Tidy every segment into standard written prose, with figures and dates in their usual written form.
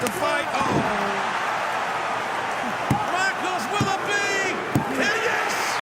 the fight. Oh. Marcos, will it be? And yes!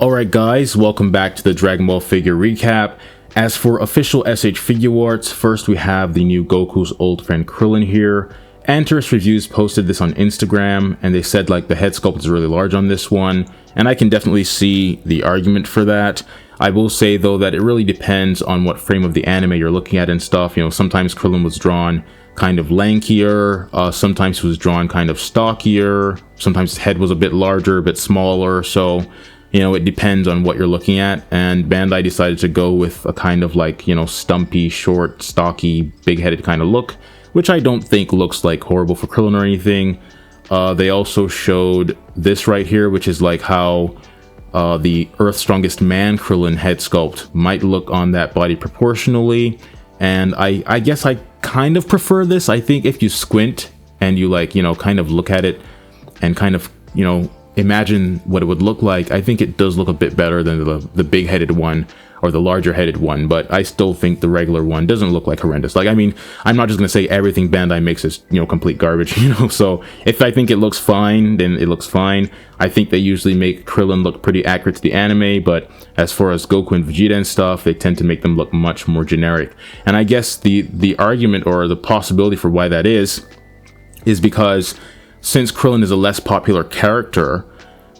Alright guys, welcome back to the Dragon Ball figure recap. As for official SH Figuarts, first we have the new Goku's old friend Krillin here. Antares Reviews posted this on Instagram, and they said like the head sculpt is really large on this one, and I can definitely see the argument for that. I will say though that it really depends on what frame of the anime you're looking at and stuff. You know, sometimes Krillin was drawn kind of lankier, sometimes he was drawn kind of stockier, sometimes his head was a bit larger, a bit smaller, so you know, it depends on what you're looking at, and Bandai decided to go with a kind of like, you know, stumpy, short, stocky, big-headed kind of look, which I don't think looks like horrible for Krillin or anything. They also showed this right here, which is like how the Earth's Strongest Man Krillin head sculpt might look on that body proportionally, and I guess I kind of prefer this. I think if you squint and you like, you know, kind of look at it and kind of, you know, imagine what it would look like, I think it does look a bit better than the big-headed one or the larger-headed one, but I still think the regular one doesn't look like horrendous. Like, I mean, I'm not just gonna say everything Bandai makes is, you know, complete garbage, you know, so if I think it looks fine, then it looks fine. I think they usually make Krillin look pretty accurate to the anime, but as far as Goku and Vegeta and stuff, they tend to make them look much more generic. And I guess the argument or the possibility for why that is because since Krillin is a less popular character,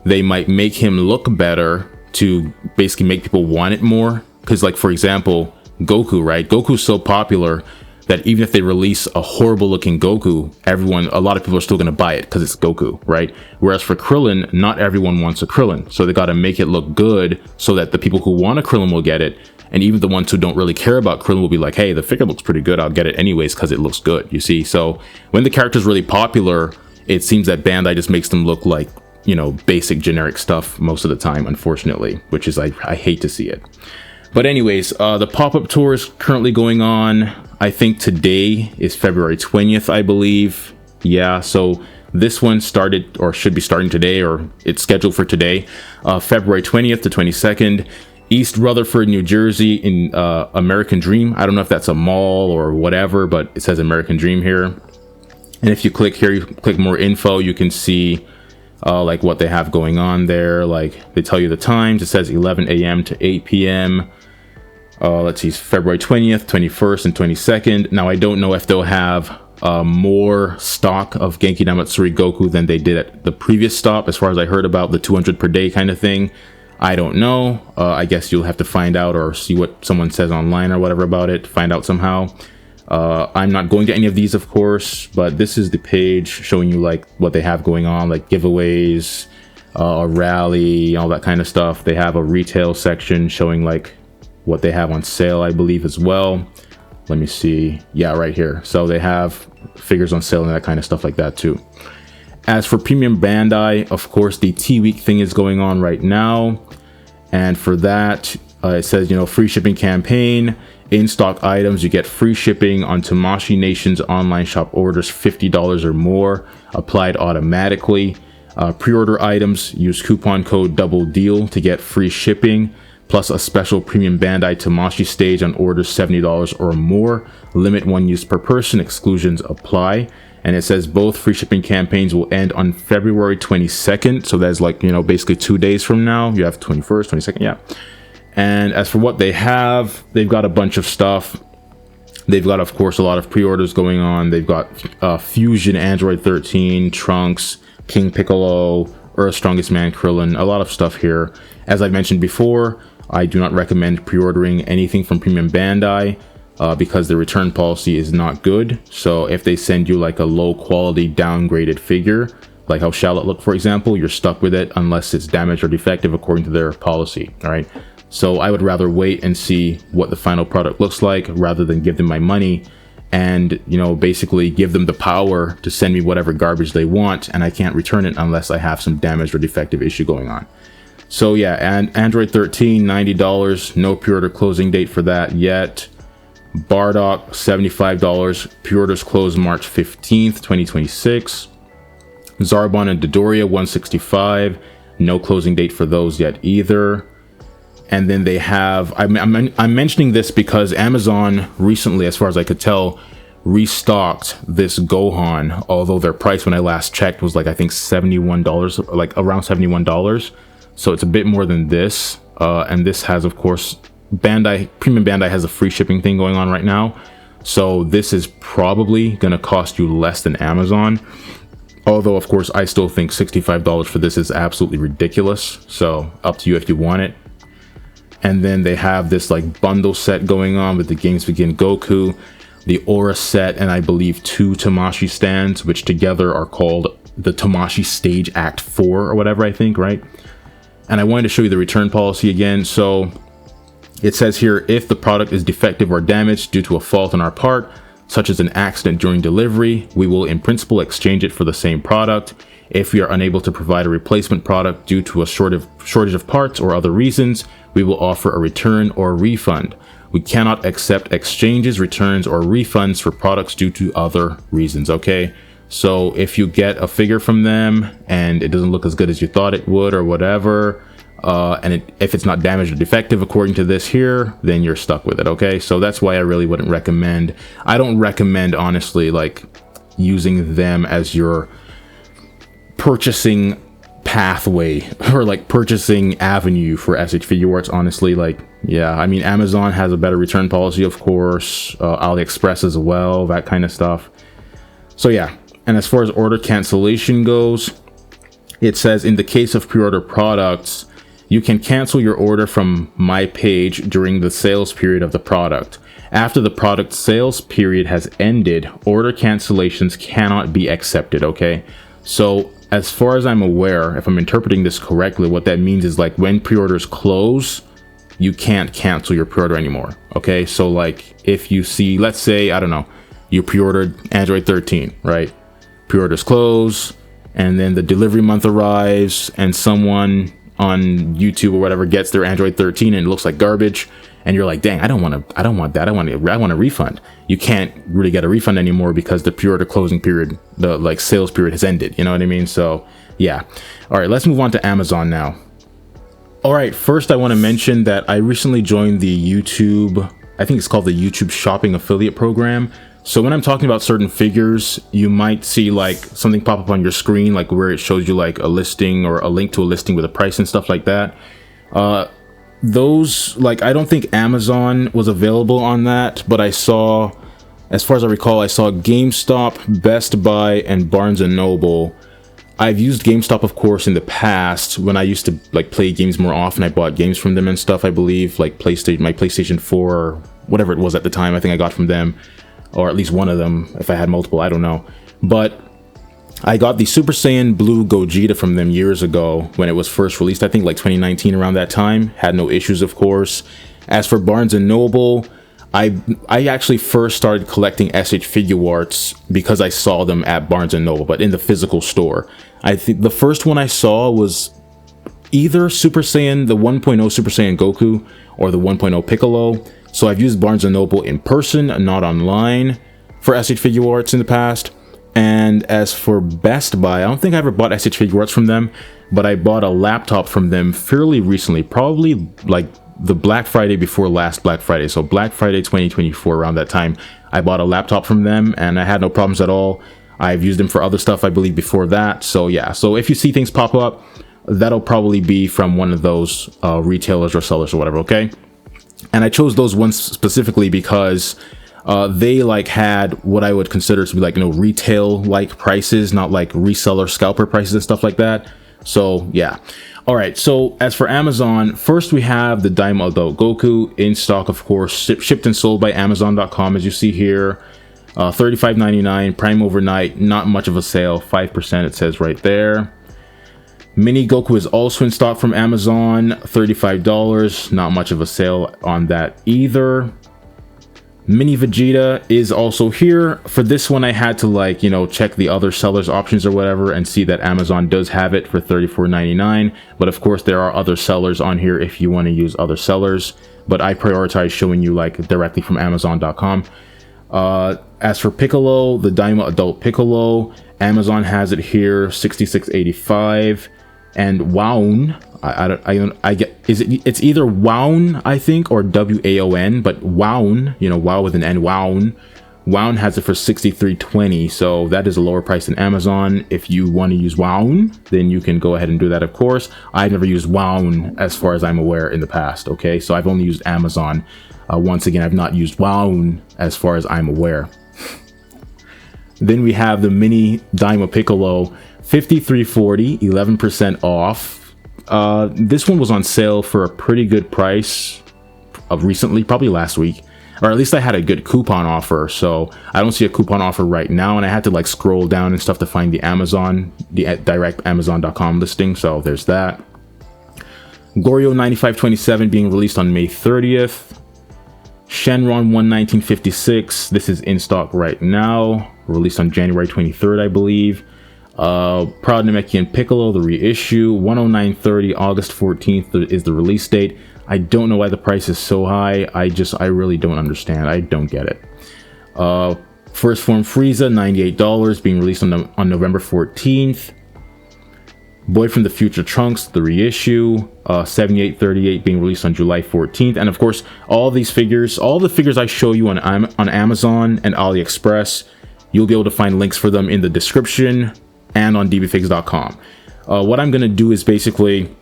they might make him look better to basically make people want it more. Because like, for example, Goku, right? Goku's so popular that even if they release a horrible looking Goku, a lot of people are still going to buy it because it's Goku, right? Whereas for Krillin, not everyone wants a Krillin. So they got to make it look good so that the people who want a Krillin will get it. And even the ones who don't really care about Krillin will be like, hey, the figure looks pretty good, I'll get it anyways because it looks good, you see? So when the character's really popular, it seems that Bandai just makes them look like, you know, basic generic stuff most of the time, unfortunately, which is I hate to see it. But anyways, the pop-up tour is currently going on. I think today is February 20th, I believe. Yeah, so this one started or should be starting today, or it's scheduled for today, February 20th to 22nd, East Rutherford, New Jersey, in American Dream. I don't know if that's a mall or whatever, but it says American Dream here. And if you click here, you click more info, you can see like what they have going on there. Like they tell you the times. It says 11 a.m. to 8 p.m. Let's see, February 20th, 21st, and 22nd. Now I don't know if they'll have more stock of Genki Namatsuri Goku than they did at the previous stop, as far as I heard about the 200 per day kind of thing. I don't know. I guess you'll have to find out or see what someone says online or whatever about it, find out somehow. I'm not going to any of these, of course, but this is the page showing you like what they have going on, like giveaways, a rally, all that kind of stuff. They have a retail section showing like what they have on sale, I believe, as well. Let me see. Yeah, right here. So they have figures on sale and that kind of stuff like that too. As for Premium Bandai, of course, the T-Week thing is going on right now. And for that, it says, you know, free shipping campaign. In stock items, you get free shipping on Tamashii Nation's online shop orders $50 or more, applied automatically. Pre-order items, use coupon code DOUBLEDEAL to get free shipping, plus a special Premium Bandai Tamashii stage on orders $70 or more. Limit 1 use per person, exclusions apply. And it says both free shipping campaigns will end on February 22nd. So that's like, you know, basically 2 days from now. You have 21st, 22nd, yeah. And as for what they have, they've got a bunch of stuff. They've got, of course, a lot of pre-orders going on. They've got Fusion, Android 13, Trunks, King Piccolo, Earth's Strongest Man Krillin, a lot of stuff here. As I mentioned before, I do not recommend pre-ordering anything from Premium Bandai because the return policy is not good. So if they send you like a low quality downgraded figure, like how Shallot looked, for example, you're stuck with it unless it's damaged or defective according to their policy, all right? So I would rather wait and see what the final product looks like rather than give them my money and, you know, basically give them the power to send me whatever garbage they want, and I can't return it unless I have some damaged or defective issue going on. So yeah, and Android 13, $90, no pre-order closing date for that yet. Bardock, $75, pre-orders close March 15th, 2026. Zarbon and Dodoria, $165, no closing date for those yet either. And then they have, I'm mentioning this because Amazon recently, as far as I could tell, restocked this Gohan, although their price when I last checked was like, I think $71, like around $71. So it's a bit more than this. And this has, of course, Premium Bandai has a free shipping thing going on right now. So this is probably going to cost you less than Amazon. Although, of course, I still think $65 for this is absolutely ridiculous. So up to you if you want it. And then they have this like bundle set going on with the Games Begin Goku, the Aura set, and I believe 2 Tamashii stands, which together are called the Tamashii Stage Act 4 or whatever, I think, right? And I wanted to show you the return policy again. So it says here, if the product is defective or damaged due to a fault on our part, such as an accident during delivery, we will in principle exchange it for the same product. If we are unable to provide a replacement product due to a shortage of parts or other reasons, we will offer a return or a refund. We cannot accept exchanges, returns, or refunds for products due to other reasons, okay? So if you get a figure from them and it doesn't look as good as you thought it would or whatever, if it's not damaged or defective according to this here, then you're stuck with it, okay? So that's why I really wouldn't recommend. I don't recommend, honestly, like using them as your purchasing pathway or like purchasing avenue for SH Figuarts, honestly. Like, yeah, I mean, Amazon has a better return policy, of course, AliExpress as well, that kind of stuff. So yeah, and as far as order cancellation goes, it says in the case of pre-order products, you can cancel your order from my page during the sales period of the product. After the product sales period has ended, order cancellations cannot be accepted, okay? So as far as I'm aware, if I'm interpreting this correctly, what that means is like when pre-orders close, you can't cancel your pre-order anymore, okay? So like if you see, let's say, I don't know, you pre-ordered Android 13, right? Pre-orders close, and then the delivery month arrives, and someone on YouTube or whatever gets their Android 13 and it looks like garbage, and you're like, dang, I don't want that. I want a refund. You can't really get a refund anymore because the pre-order closing period, the like sales period has ended. You know what I mean? So yeah. All right, let's move on to Amazon now. All right, first I want to mention that I recently joined the YouTube, I think it's called the YouTube Shopping Affiliate Program. So when I'm talking about certain figures, you might see like something pop up on your screen, like where it shows you like a listing or a link to a listing with a price and stuff like that. Those, like, I don't think Amazon was available on that, but I saw, as far as I recall, I saw GameStop, Best Buy, and Barnes & Noble. I've used GameStop, of course, in the past when I used to like play games more often. I bought games from them and stuff, I believe, like my PlayStation 4 or whatever it was at the time. I think I got from them, or at least one of them. If I had multiple, I don't know. But I got the Super Saiyan Blue Gogeta from them years ago when it was first released. I think like 2019, around that time. Had no issues, of course. As for Barnes & Noble, I actually first started collecting SH Figuarts because I saw them at Barnes & Noble, but in the physical store. I think the first one I saw was either Super Saiyan, the 1.0 Super Saiyan Goku, or the 1.0 Piccolo. So I've used Barnes & Noble in person, not online, for SH Figuarts in the past. And as for Best Buy, I don't think I ever bought SH Figuarts from them, but I bought a laptop from them fairly recently, probably like the Black Friday before last Black Friday. So Black Friday 2024, around that time, I bought a laptop from them and I had no problems at all. I've used them for other stuff, I believe, before that. So yeah, so if you see things pop up, that'll probably be from one of those retailers or sellers or whatever, okay? And I chose those ones specifically because they like had what I would consider to be like, you know, retail like prices, not like reseller scalper prices and stuff like that. So yeah. All right, so as for Amazon, first we have the DAIMA Adult Goku in stock, of course, shipped and sold by Amazon.com, as you see here. $35.99, Prime overnight, not much of a sale, 5% it says right there. Mini Goku is also in stock from Amazon, $35, not much of a sale on that either. Mini Vegeta is also here. For this one, I had to, like, you know, check the other sellers options or whatever and see that Amazon does have it for $34.99. But of course, there are other sellers on here if you want to use other sellers. But I prioritize showing you like directly from Amazon.com. As for Piccolo, the DAIMA Adult Piccolo, Amazon has it here, $66.85. and Waun. I get, it's either Waun, I think, or Waon, but Waun, you know, Wow with an N, Waun has it for $63.20, so that is a lower price than Amazon. If you want to use Waun, then you can go ahead and do that, of course. I've never used Waun as far as I'm aware in the past, okay? So I've only used Amazon. Once again, I've not used Waun as far as I'm aware. Then we have the mini DAIMA Piccolo, $53.40, 11% off. This one was on sale for a pretty good price recently, probably last week, or at least I had a good coupon offer. So I don't see a coupon offer right now, and I had to like scroll down and stuff to find the Amazon, the direct Amazon.com listing. So there's that. Goryo 9527 being released on May 30th. Shenron 11956. This is in stock right now. Released on January 23rd, I believe. Proud Namekian Piccolo, the reissue, 109.30, August 14th is the release date. I don't know why the price is so high. I really don't understand. I don't get it. First Form Frieza, $98, being released on November 14th. Boy from the Future Trunks, the reissue, $78.38, being released on July 14th. And of course, all the figures I show you on Amazon and AliExpress, you'll be able to find links for them in the description and on dbfigs.com. What I'm going to do is basically,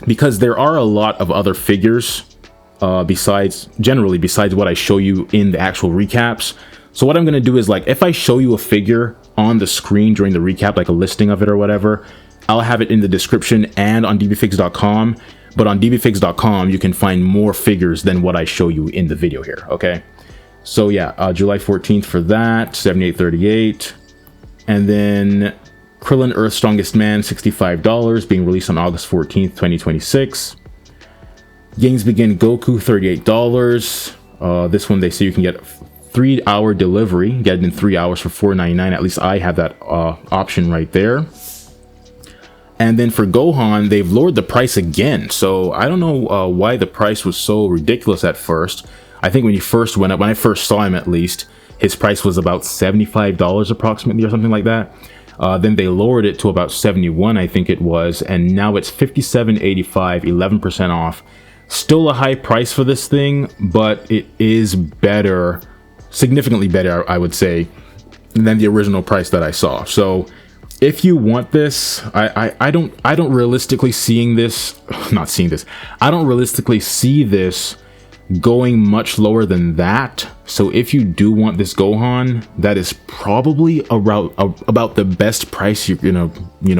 because there are a lot of other figures besides what I show you in the actual recaps. So what I'm going to do is, like, if I show you a figure on the screen during the recap, like a listing of it or whatever, I'll have it in the description and on dbfigs.com. But on dbfigs.com, you can find more figures than what I show you in the video here, okay? So yeah, July 14th for that, $78.38. And then Krillin Earth's Strongest Man, $65, being released on August 14th, 2026. Games Begin Goku, $38. This one, they say you can get a 3-hour delivery, get it in 3 hours for $4.99. At least I have that option right there. And then for Gohan, they've lowered the price again. So I don't know why the price was so ridiculous at first. I think when he first went up, when I first saw him at least, his price was about $75 approximately or something like that. Then they lowered it to about $71, I think it was, and now it's $57.85, 11% off. Still a high price for this thing, but it is better, significantly better, I would say, than the original price that I saw. So if you want this, I don't realistically I don't realistically see this going much lower than that. So if you do want this Gohan, that is probably about the best price you're gonna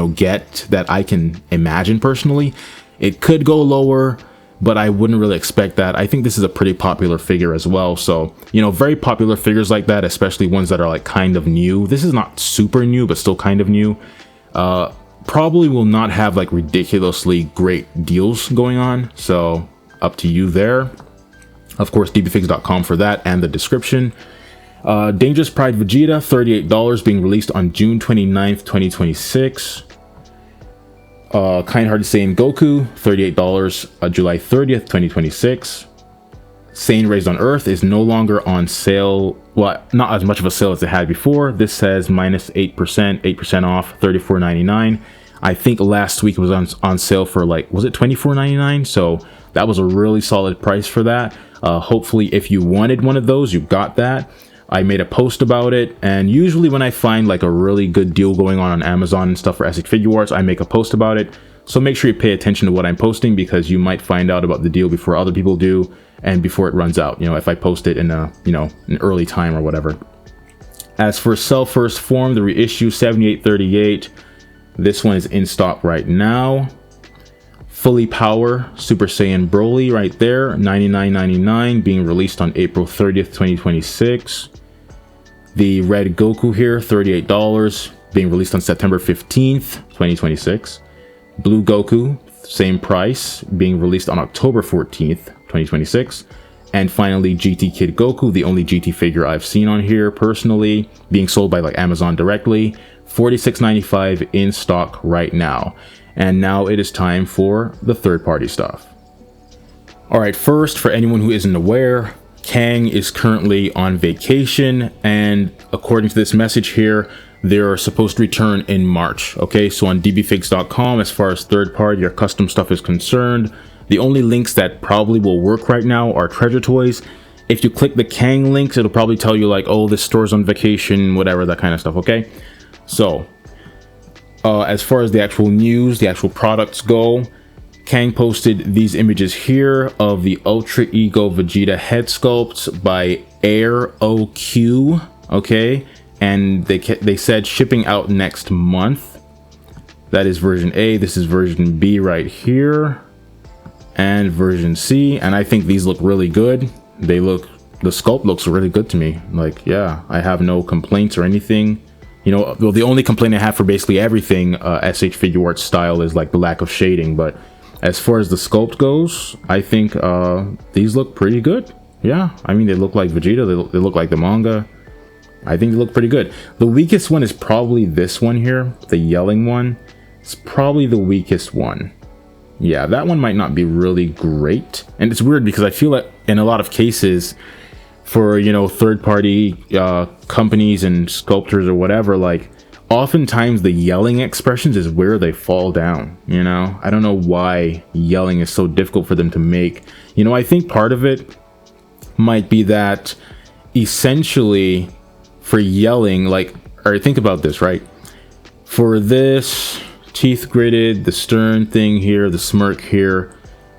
get that I can imagine personally. It could go lower, but I wouldn't really expect that. I think this is a pretty popular figure as well. So, very popular figures like that, especially ones that are like kind of new. This is not super new, but still kind of new. Probably will not have like ridiculously great deals going on. So up to you there. Of course, dbfigs.com for that and the description. Dangerous Pride Vegeta, $38, being released on June 29th, 2026. Kind-Hearted Saiyan Goku, $38, July 30th, 2026. Saiyan Raised on Earth is no longer on sale. Well, not as much of a sale as it had before. This says minus 8% off, $34.99. I think last week it was on sale for like, was it $24.99? So that was a really solid price for that. Hopefully if you wanted one of those, you got that. I made a post about it, and usually when I find like a really good deal going on Amazon and stuff for Essex Figuarts, I make a post about it. So make sure you pay attention to what I'm posting, because you might find out about the deal before other people do and before it runs out, if I post it in an early time or whatever. As for Cell First Form, the reissue, $78.38. This one is in stock right now. Fully Power Super Saiyan Broly right there, $99.99, being released on April 30th, 2026. The Red Goku here, $38, being released on September 15th, 2026. Blue Goku, same price, being released on October 14th, 2026. And finally, GT Kid Goku, the only GT figure I've seen on here personally, being sold by like Amazon directly, $46.95 in stock right now. And now it is time for the third-party stuff. All right, first, for anyone who isn't aware, Kang is currently on vacation, and according to this message here, they're supposed to return in March. Okay, so on dbfigs.com, as far as third party or custom stuff is concerned, the only links that probably will work right now are Treasure Toys. If you click the Kang links, it'll probably tell you like, oh, this store's on vacation, whatever, that kind of stuff. Okay, so as far as the actual news, the actual products go, Kang posted these images here of the Ultra Ego Vegeta head sculpts by Air OQ. Okay, and they said shipping out next month. That is version A. This is version B right here, and version C. And I think these look really good. The sculpt looks really good to me. Like, yeah, I have no complaints or anything. You know, well, the only complaint I have for basically everything SH Figuarts style is like the lack of shading. But as far as the sculpt goes, I think these look pretty good. Yeah, I mean, they look like Vegeta. They look like the manga. I think they look pretty good. The weakest one is probably this one here, the yelling one. It's probably the weakest one. Yeah, that one might not be really great. And it's weird because I feel like in a lot of cases for, you know, third-party companies and sculptors or whatever, like oftentimes the yelling expressions is where they fall down, you know? I don't know why yelling is so difficult for them to make. You know, I think part of it might be that essentially for yelling, like, or think about this, right? For this teeth gritted, the stern thing here, the smirk here,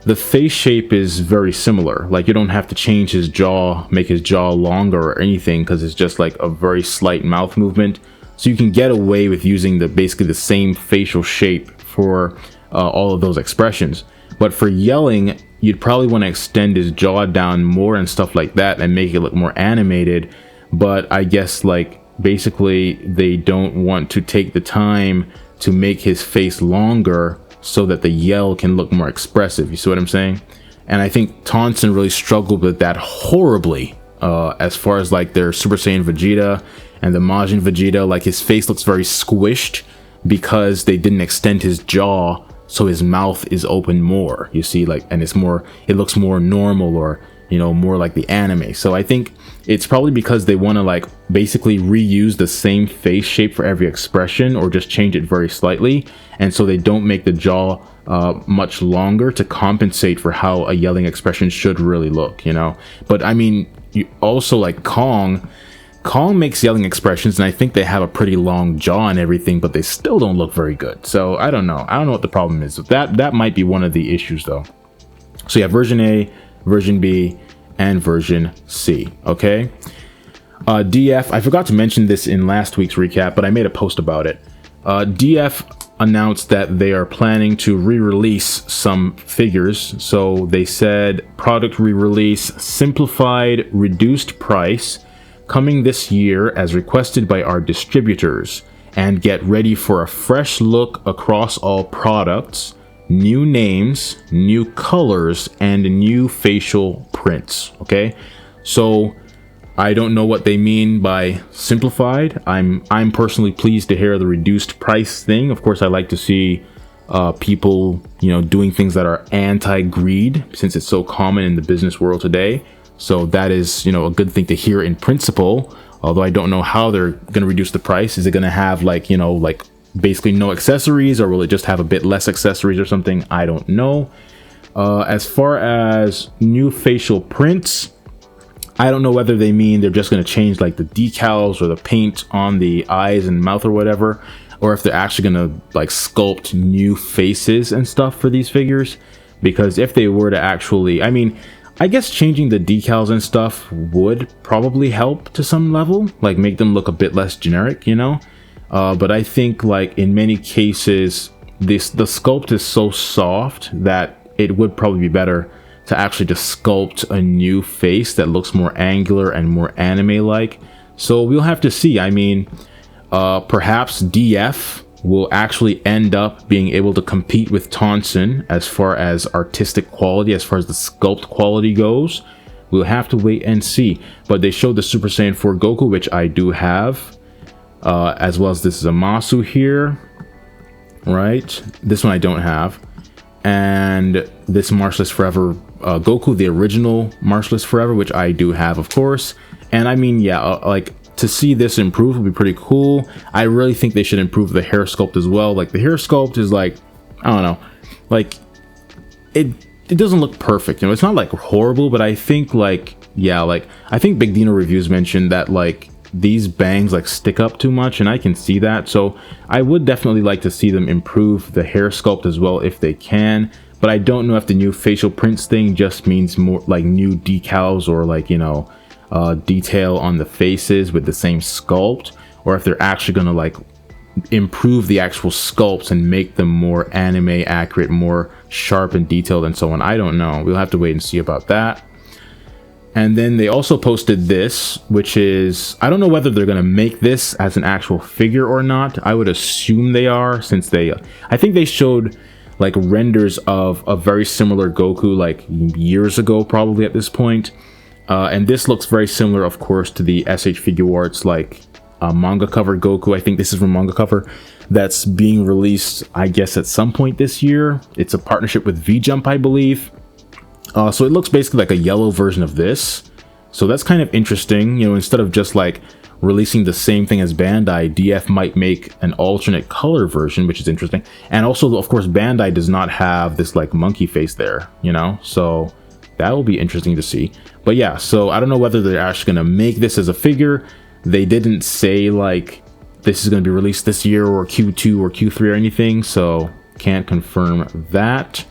the face shape is very similar. Like, you don't have to change his jaw, make his jaw longer or anything, because it's just like a very slight mouth movement. So you can get away with using basically the same facial shape for all of those expressions. But for yelling, you'd probably want to extend his jaw down more and stuff like that and make it look more animated. But I guess like basically they don't want to take the time to make his face longer so that the yell can look more expressive. You see what I'm saying? And I think Tonsen really struggled with that horribly as far as like their Super Saiyan Vegeta and the Majin Vegeta. Like, his face looks very squished because they didn't extend his jaw so his mouth is open more, you see, like, and it looks more normal, or, you know, more like the anime. So I think it's probably because they want to like basically reuse the same face shape for every expression, or just change it very slightly, and so they don't make the jaw much longer to compensate for how a yelling expression should really look, you know. But I mean, you also like Kong makes yelling expressions, and I think they have a pretty long jaw and everything, but they still don't look very good. So I don't know what the problem is. That might be one of the issues though. So yeah, version A, version B, and version C. Okay, DF, I forgot to mention this in last week's recap, but I made a post about it. DF announced that they are planning to re-release some figures. So they said product re-release, simplified, reduced price, coming this year as requested by our distributors, and get ready for a fresh look across all products, new names, new colors, and new facial prints. Okay, so I don't know what they mean by simplified. I'm personally pleased to hear the reduced price thing. Of course, I like to see people, you know, doing things that are anti-greed, since it's so common in the business world today. So that is, you know, a good thing to hear in principle, although I don't know how they're going to reduce the price. Is it going to have like, you know, like basically no accessories, or will it just have a bit less accessories or something? I don't know. As far as new facial prints, I don't know whether they mean they're just going to change like the decals or the paint on the eyes and mouth or whatever, or if they're actually going to like sculpt new faces and stuff for these figures. Because if they were to actually, I mean, I guess changing the decals and stuff would probably help to some level, like make them look a bit less generic, you know. But I think like in many cases, the sculpt is so soft that it would probably be better to actually just sculpt a new face that looks more angular and more anime-like. So we'll have to see. I mean, perhaps DF will actually end up being able to compete with Tonsen as far as artistic quality, as far as the sculpt quality goes. We'll have to wait and see. But they showed the Super Saiyan 4 Goku, which I do have, as well as this Zamasu here, right? This one I don't have. And this Marvelous Forever Goku, the original Marvelous Forever, which I do have, of course. And I mean, yeah, like to see this improve would be pretty cool. I really think they should improve the hair sculpt as well. Like the hair sculpt is like, I don't know, like it doesn't look perfect, you know. It's not like horrible, but I think like, yeah, like I think Big Dino Reviews mentioned that like these bangs like stick up too much, and I can see that. So I would definitely like to see them improve the hair sculpt as well if they can. But I don't know if the new facial prints thing just means more like new decals or like, you know, detail on the faces with the same sculpt, or if they're actually gonna like improve the actual sculpts and make them more anime accurate, more sharp and detailed and so on. I don't know. We'll have to wait and see about that. And then they also posted this, which is, I don't know whether they're gonna make this as an actual figure or not. I would assume they are, since I think they showed like renders of a very similar Goku like years ago, probably at this point. And this looks very similar, of course, to the SH Figuarts like manga cover Goku. I think this is from manga cover that's being released, I guess, at some point this year. It's a partnership with V-Jump, I believe. So it looks basically like a yellow version of this. So that's kind of interesting. You know, instead of just like releasing the same thing as Bandai, DF might make an alternate color version, which is interesting. And also, of course, Bandai does not have this like monkey face there, you know, so that will be interesting to see. But yeah, so I don't know whether they're actually going to make this as a figure. They didn't say like this is going to be released this year or Q2 or Q3 or anything, so can't confirm that.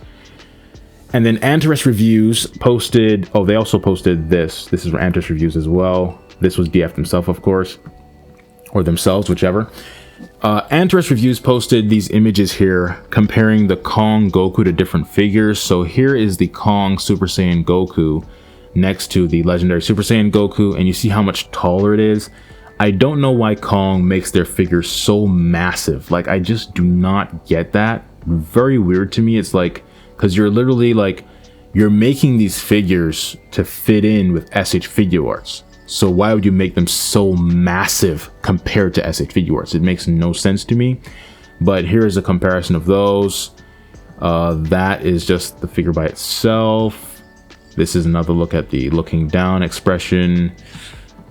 And then Antares Reviews posted, oh, they also posted this. This is from Antares Reviews as well. This was DF himself, of course, or themselves, whichever. Antares Reviews posted these images here comparing the Kong Goku to different figures. So here is the Kong Super Saiyan Goku next to the legendary Super Saiyan Goku, and you see how much taller it is. I don't know why Kong makes their figures so massive. Like, I just do not get that. Very weird to me. It's like, because you're literally like, you're making these figures to fit in with SH Figuarts. So why would you make them so massive compared to SH Figuarts? It makes no sense to me. But here is a comparison of those. That is just the figure by itself. This is another look at the looking down expression.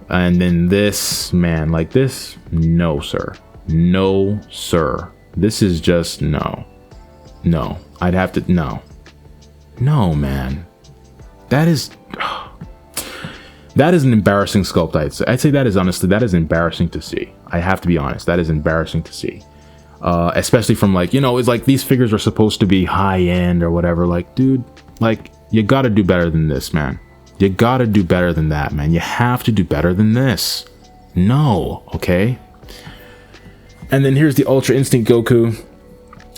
And then this, man, like this, no, sir. No, sir. This is just no. No, I'd have to, no. No, man. That is an embarrassing sculpt, I'd say that is honestly, that is embarrassing to see. I have to be honest, that is embarrassing to see. Especially from like, you know, it's like these figures are supposed to be high end or whatever. Like, dude, like, you gotta do better than this, man. You gotta do better than that, man. You have to do better than this. No, okay? And then here's the Ultra Instinct Goku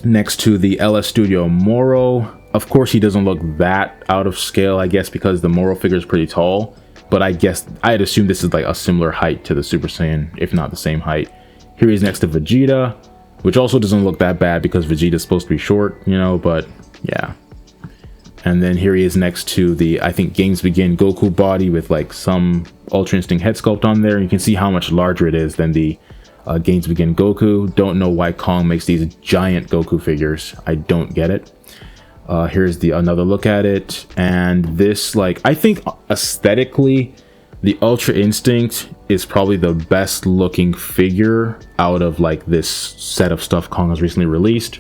next to the LS Studio Moro. Of course, he doesn't look that out of scale, I guess, because the Moro figure is pretty tall. But I guess I'd assume this is like a similar height to the Super Saiyan, if not the same height. Here he's next to Vegeta, which also doesn't look that bad because Vegeta's supposed to be short, you know, but yeah. And then here he is next to the, I think, Games Begin Goku body with like some Ultra Instinct head sculpt on there. You can see how much larger it is than the Games Begin Goku. Don't know why Kong makes these giant Goku figures. I don't get it. Here's another look at it. And this, like, I think aesthetically, the Ultra Instinct is probably the best looking figure out of like this set of stuff Kong has recently released.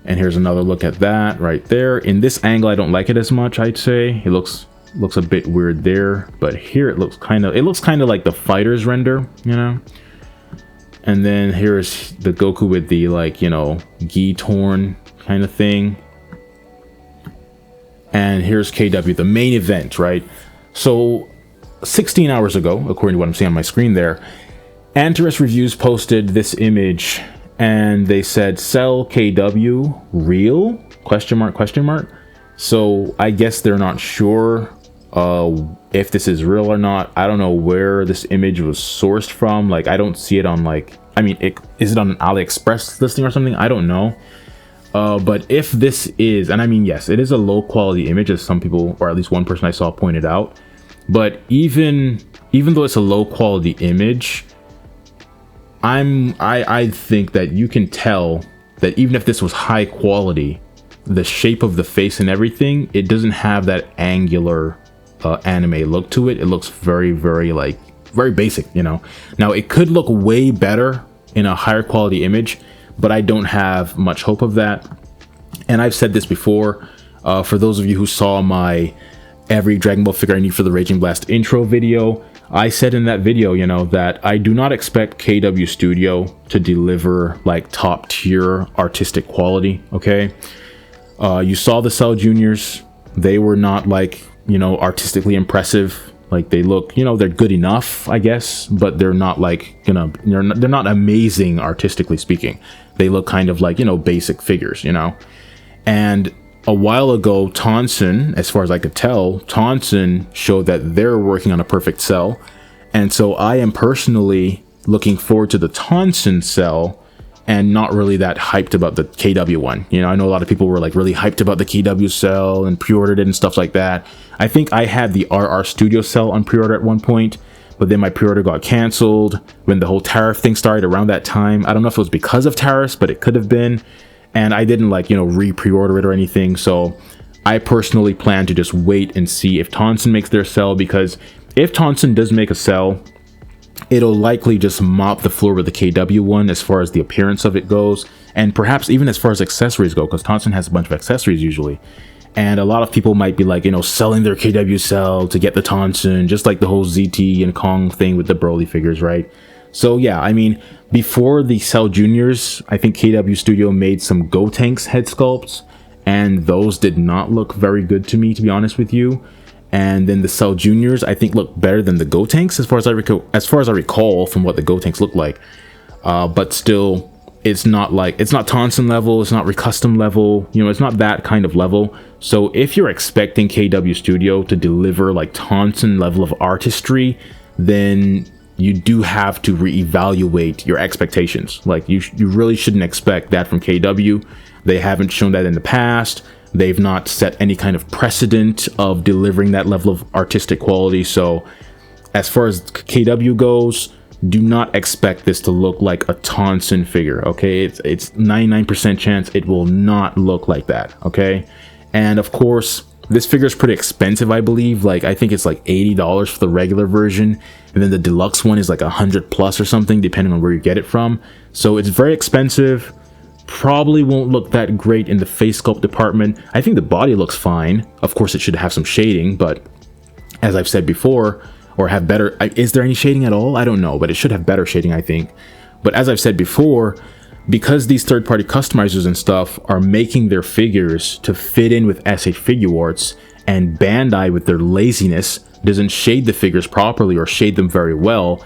And here's another look at that right there. In this angle, I don't like it as much, I'd say. It looks a bit weird there, but here it looks kind of like the Fighters render, you know. And then here's the Goku with the, like, you know, gi torn kind of thing. And here's KW, the main event, right? So 16 hours ago, according to what I'm seeing on my screen there, Antares Reviews posted this image and they said, "Sell KW real? Question mark, question mark." So I guess they're not sure if this is real or not. I don't know where this image was sourced from. Like, I don't see it on, like, I mean, is it on an AliExpress listing or something? I don't know. But if this is, and I mean, yes, it is a low quality image, as some people, or at least one person I saw, pointed out. But even though it's a low quality image, I think that you can tell that even if this was high quality, the shape of the face and everything, it doesn't have that angular anime look to it. It looks very, very, like, very basic, you know. Now it could look way better in a higher quality image, but I don't have much hope of that. And I've said this before, for those of you who saw my every Dragon Ball figure I need for the Raging Blast intro video, I said in that video, you know, that I do not expect KW Studio to deliver like top tier artistic quality. Okay, you saw the Cell Juniors. They were not like, you know, artistically impressive. Like they look, you know, they're good enough, I guess, but they're not like, you know, they're not amazing artistically speaking. They look kind of like, you know, basic figures, you know. And a while ago, Tonsen, as far as I could tell, Tonsen showed that they're working on a perfect cell. And so I am personally looking forward to the Tonsen cell and not really that hyped about the KW one. You know, I know a lot of people were like really hyped about the KW cell and pre-ordered it and stuff like that. I think I had the RR Studio cell on pre-order at one point, but then my pre-order got canceled when the whole tariff thing started around that time. I don't know if it was because of tariffs, but it could have been. And I didn't like, you know, re-pre-order it or anything. So I personally plan to just wait and see if Tonsen makes their cell, because if Tonsen does make a cell, it'll likely just mop the floor with the KW one as far as the appearance of it goes. And perhaps even as far as accessories go, because Tonsen has a bunch of accessories usually. And a lot of people might be like, you know, selling their KW cell to get the Tonsen, just like the whole ZT and Kong thing with the Broly figures, right? So yeah, I mean, before the Cell Juniors, I think KW Studio made some Gotenks head sculpts, and those did not look very good to me, to be honest with you. And then the Cell Juniors, I think, look better than the Gotenks as far as I recall from what the Gotenks look like. But still, it's not Tonsen level, it's not Recustom level, you know, it's not that kind of level. So if you're expecting KW Studio to deliver like Tonsen level of artistry, then you do have to reevaluate your expectations. Like you really shouldn't expect that from KW. They haven't shown that in the past. They've not set any kind of precedent of delivering that level of artistic quality. So as far as KW goes, do not expect this to look like a Tonsen figure, okay? It's 99% chance it will not look like that, okay? And of course, this figure is pretty expensive, I believe. Like, I think it's like $80 for the regular version, and then the deluxe one is like 100 plus or something, depending on where you get it from. So it's very expensive. Probably won't look that great in the face sculpt department. I think the body looks fine. Of course, it should have some shading, but as I've said before, or have better, is there any shading at all? I don't know, but it should have better shading, I think. But as I've said before, because these third-party customizers and stuff are making their figures to fit in with SH Figuarts, and Bandai with their laziness doesn't shade the figures properly or shade them very well,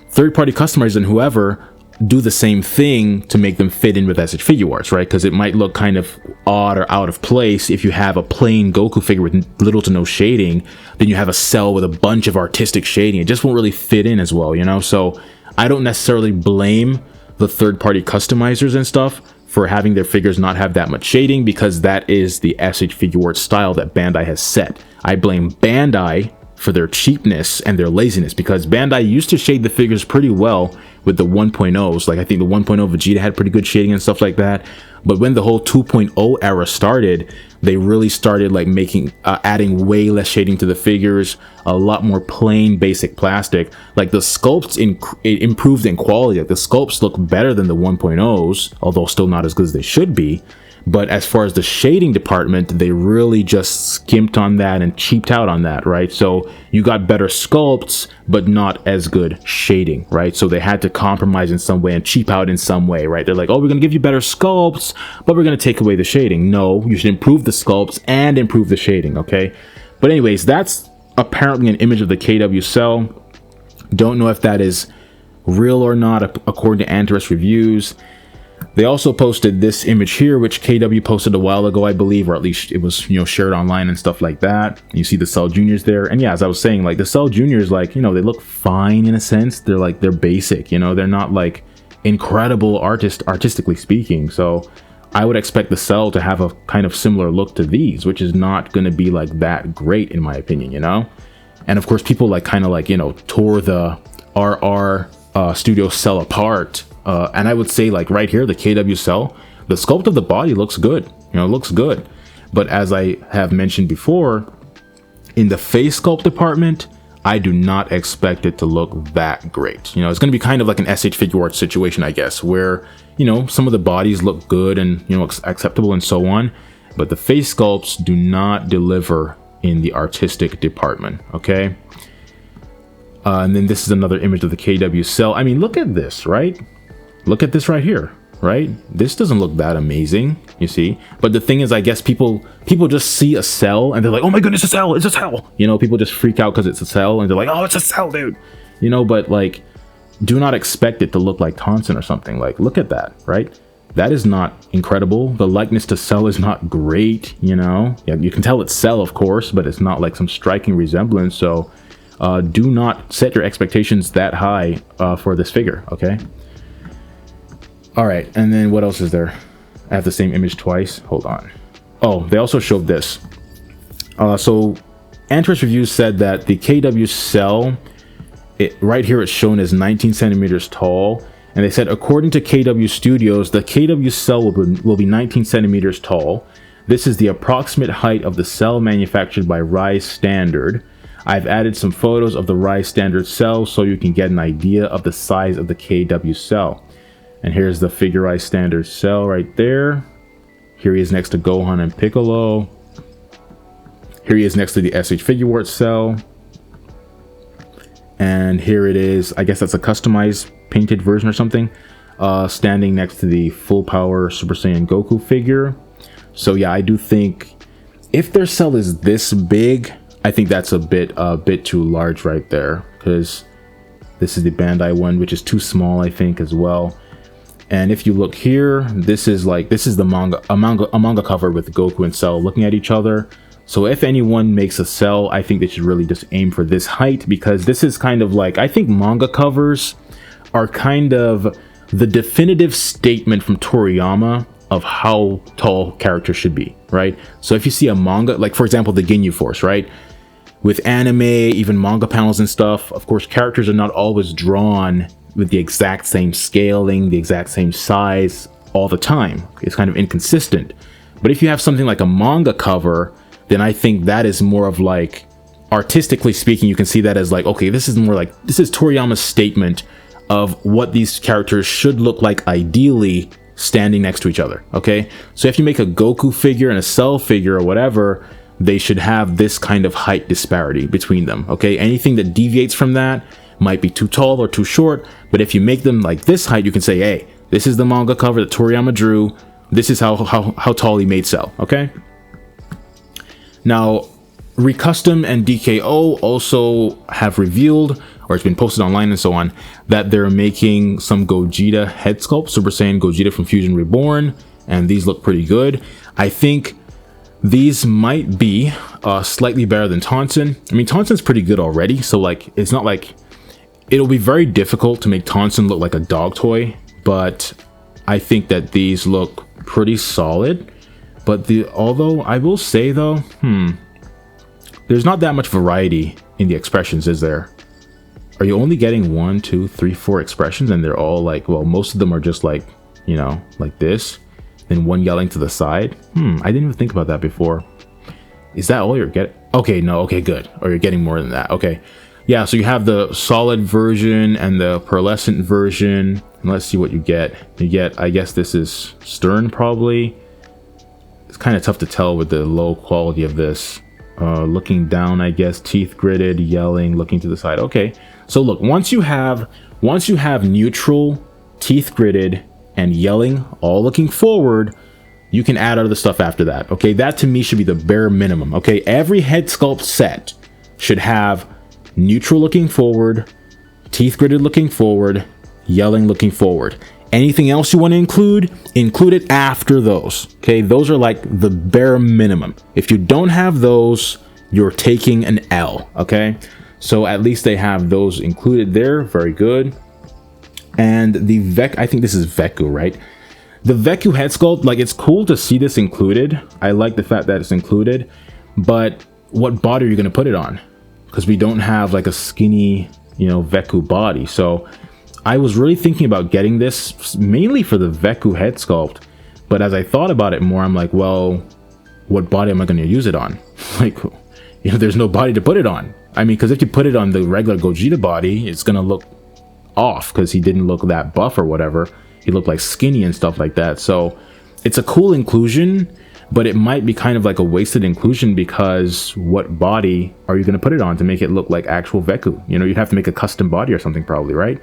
third-party customizers and whoever do the same thing to make them fit in with SH Figuarts, right? Because it might look kind of odd or out of place if you have a plain Goku figure with little to no shading, then you have a cell with a bunch of artistic shading. It just won't really fit in as well, you know? So I don't necessarily blame the third-party customizers and stuff for having their figures not have that much shading, because that is the SH Figuarts style that Bandai has set. I blame Bandai for their cheapness and their laziness, because Bandai used to shade the figures pretty well with the 1.0s. Like, I think the 1.0 Vegeta had pretty good shading and stuff like that. But when the whole 2.0 era started, they really started like adding way less shading to the figures, a lot more plain basic plastic. Like the sculpts improved in quality. Like the sculpts look better than the 1.0s, although still not as good as they should be. But as far as the shading department, they really just skimped on that and cheaped out on that, right? So you got better sculpts, but not as good shading, right? So they had to compromise in some way and cheap out in some way, right? They're like, oh, we're going to give you better sculpts, but we're going to take away the shading. No, you should improve the sculpts and improve the shading, okay? But anyways, that's apparently an image of the KW cell. Don't know if that is real or not, according to Antares Reviews. They also posted this image here, which KW posted a while ago, I believe, or at least it was, you know, shared online and stuff like that. You see the Cell Juniors there. And yeah, as I was saying, like the Cell Juniors, like, you know, they look fine in a sense. They're basic, you know, they're not like incredible artistically speaking. So I would expect the Cell to have a kind of similar look to these, which is not going to be like that great in my opinion, you know? And of course, people like kind of like, you know, tore the RR Studio Cell apart. And I would say, like right here, the KW cell, the sculpt of the body looks good, you know, it looks good. But as I have mentioned before, in the face sculpt department, I do not expect it to look that great. You know, it's going to be kind of like an SH Figuarts situation, I guess, where, you know, some of the bodies look good and, you know, acceptable and so on, but the face sculpts do not deliver in the artistic department, okay? And then this is another image of the KW cell. I mean, look at this, right? Look at this right here, right? This doesn't look that amazing, you see? But the thing is, I guess people just see a cell and they're like, oh my goodness, it's a cell, it's a cell. You know, people just freak out because it's a cell and they're like, oh, it's a cell, dude. You know, but like, do not expect it to look like Tonsen or something. Like, look at that, right? That is not incredible. The likeness to Cell is not great, you know? Yeah, you can tell it's Cell, of course, but it's not like some striking resemblance. So do not set your expectations that high for this figure, okay? All right, and then what else is there? I have the same image twice. Hold on. Oh, they also showed this. So Antares Reviews said that the KW Cell, right here it's shown as 19 centimeters tall. And they said, according to KW Studios, the KW Cell will be 19 centimeters tall. This is the approximate height of the cell manufactured by Rise Standard. I've added some photos of the Rise Standard cell so you can get an idea of the size of the KW Cell. And here's the Figuarts Standard cell right there. Here he is next to Gohan and Piccolo. Here he is next to the SH Figuarts cell. And here it is, I guess that's a customized painted version or something, standing next to the full power Super Saiyan Goku figure. So yeah, I do think if their cell is this big, I think that's a bit too large right there, because this is the Bandai one, which is too small, I think, as well. And if you look here, this is the manga cover with Goku and Cell looking at each other. So if anyone makes a cell, I think they should really just aim for this height, because this is kind of like, I think manga covers are kind of the definitive statement from Toriyama of how tall characters should be, right? So if you see a manga, like for example, the Ginyu Force, right? With anime, even manga panels and stuff, of course, characters are not always drawn with the exact same scaling, the exact same size all the time. It's kind of inconsistent. But if you have something like a manga cover, then I think that is more of like, artistically speaking, you can see that as like, okay, this is more like, this is Toriyama's statement of what these characters should look like ideally standing next to each other, okay? So if you make a Goku figure and a Cell figure or whatever, they should have this kind of height disparity between them, okay? Anything that deviates from that might be too tall or too short, but if you make them like this height, you can say, hey, this is the manga cover that Toriyama drew, this is how tall he made Cell, okay? Now, Recustom and DKO also have revealed, or it's been posted online and so on, that they're making some Gogeta head sculpt, Super Saiyan Gogeta from Fusion Reborn, and these look pretty good. I think these might be slightly better than Tonsen. I mean, Tonsen's pretty good already, so like, it's not like, it'll be very difficult to make Tonsen look like a dog toy, but I think that these look pretty solid. But although I will say though, there's not that much variety in the expressions, is there? Are you only getting 1, 2, 3, 4 expressions, and they're all like, well, most of them are just like, you know, like this, then one yelling to the side? I didn't even think about that before. Is that all you're getting? Okay, no, okay, good. Or you're getting more than that. Okay. Yeah, so you have the solid version and the pearlescent version. And let's see what you get. You get, I guess this is Stern probably. It's kind of tough to tell with the low quality of this. Looking down, I guess, teeth gritted, yelling, looking to the side. Okay, so look, once you have neutral, teeth gritted, and yelling, all looking forward, you can add other stuff after that. Okay, that to me should be the bare minimum. Okay, every head sculpt set should have neutral looking forward, teeth gritted looking forward, yelling looking forward. Anything else you want to include it after those. Okay, those are like the bare minimum. If you don't have those, you're taking an L. Okay, so at least they have those included there. Very good. And the I think this is Veku, right? The Veku head sculpt, like, it's cool to see this included. I like the fact that it's included, but what body are you going to put it on? Because we don't have like a skinny, you know, Veku body. So I was really thinking about getting this mainly for the Veku head sculpt, but as I thought about it more, I'm like, well, what body am I going to use it on? Like, you know, there's no body to put it on. I mean, because if you put it on the regular Gogeta body, it's gonna look off because he didn't look that buff or whatever. He looked like skinny and stuff like that. So it's a cool inclusion, but it might be kind of like a wasted inclusion, because what body are you going to put it on to make it look like actual Veku? You know, you'd have to make a custom body or something probably, right?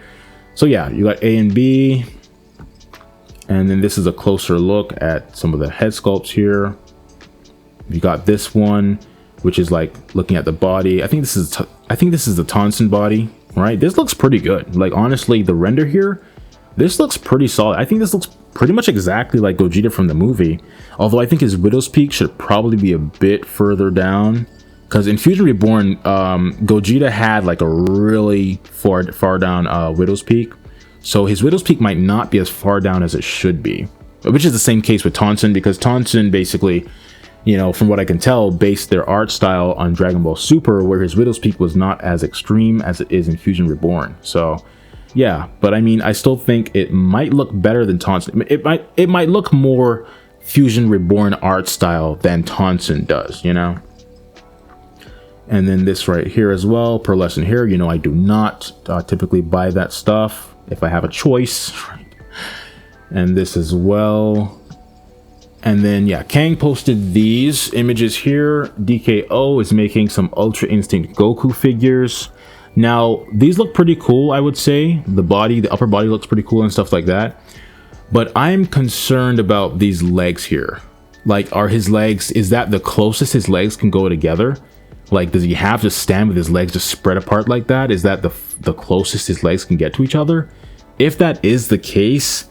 So yeah, you got A and B. And then this is a closer look at some of the head sculpts here. You got this one, which is like looking at the body. I think this is the Tonsen body, right? This looks pretty good. Like, honestly, the render here, this looks pretty solid. I think this looks pretty much exactly like Gogeta from the movie. Although I think his Widow's Peak should probably be a bit further down. Because in Fusion Reborn, Gogeta had like a really far down Widow's Peak. So his Widow's Peak might not be as far down as it should be. Which is the same case with Tonsen, because Tonsen basically, you know, from what I can tell, based their art style on Dragon Ball Super, where his Widow's Peak was not as extreme as it is in Fusion Reborn. So yeah, but I mean, I still think it might look better than Tonsen. It might look more Fusion Reborn art style than Tonsen does, you know? And then this right here as well, pearlescent hair. You know, I do not typically buy that stuff if I have a choice. And this as well. And then, yeah, Kang posted these images here. DKO is making some Ultra Instinct Goku figures. Now, these look pretty cool, I would say. The upper body looks pretty cool and stuff like that. But I'm concerned about these legs here. Like, are his legs, is that the closest his legs can go together? Like, does he have to stand with his legs just spread apart like that? Is that the closest his legs can get to each other? If that is the case,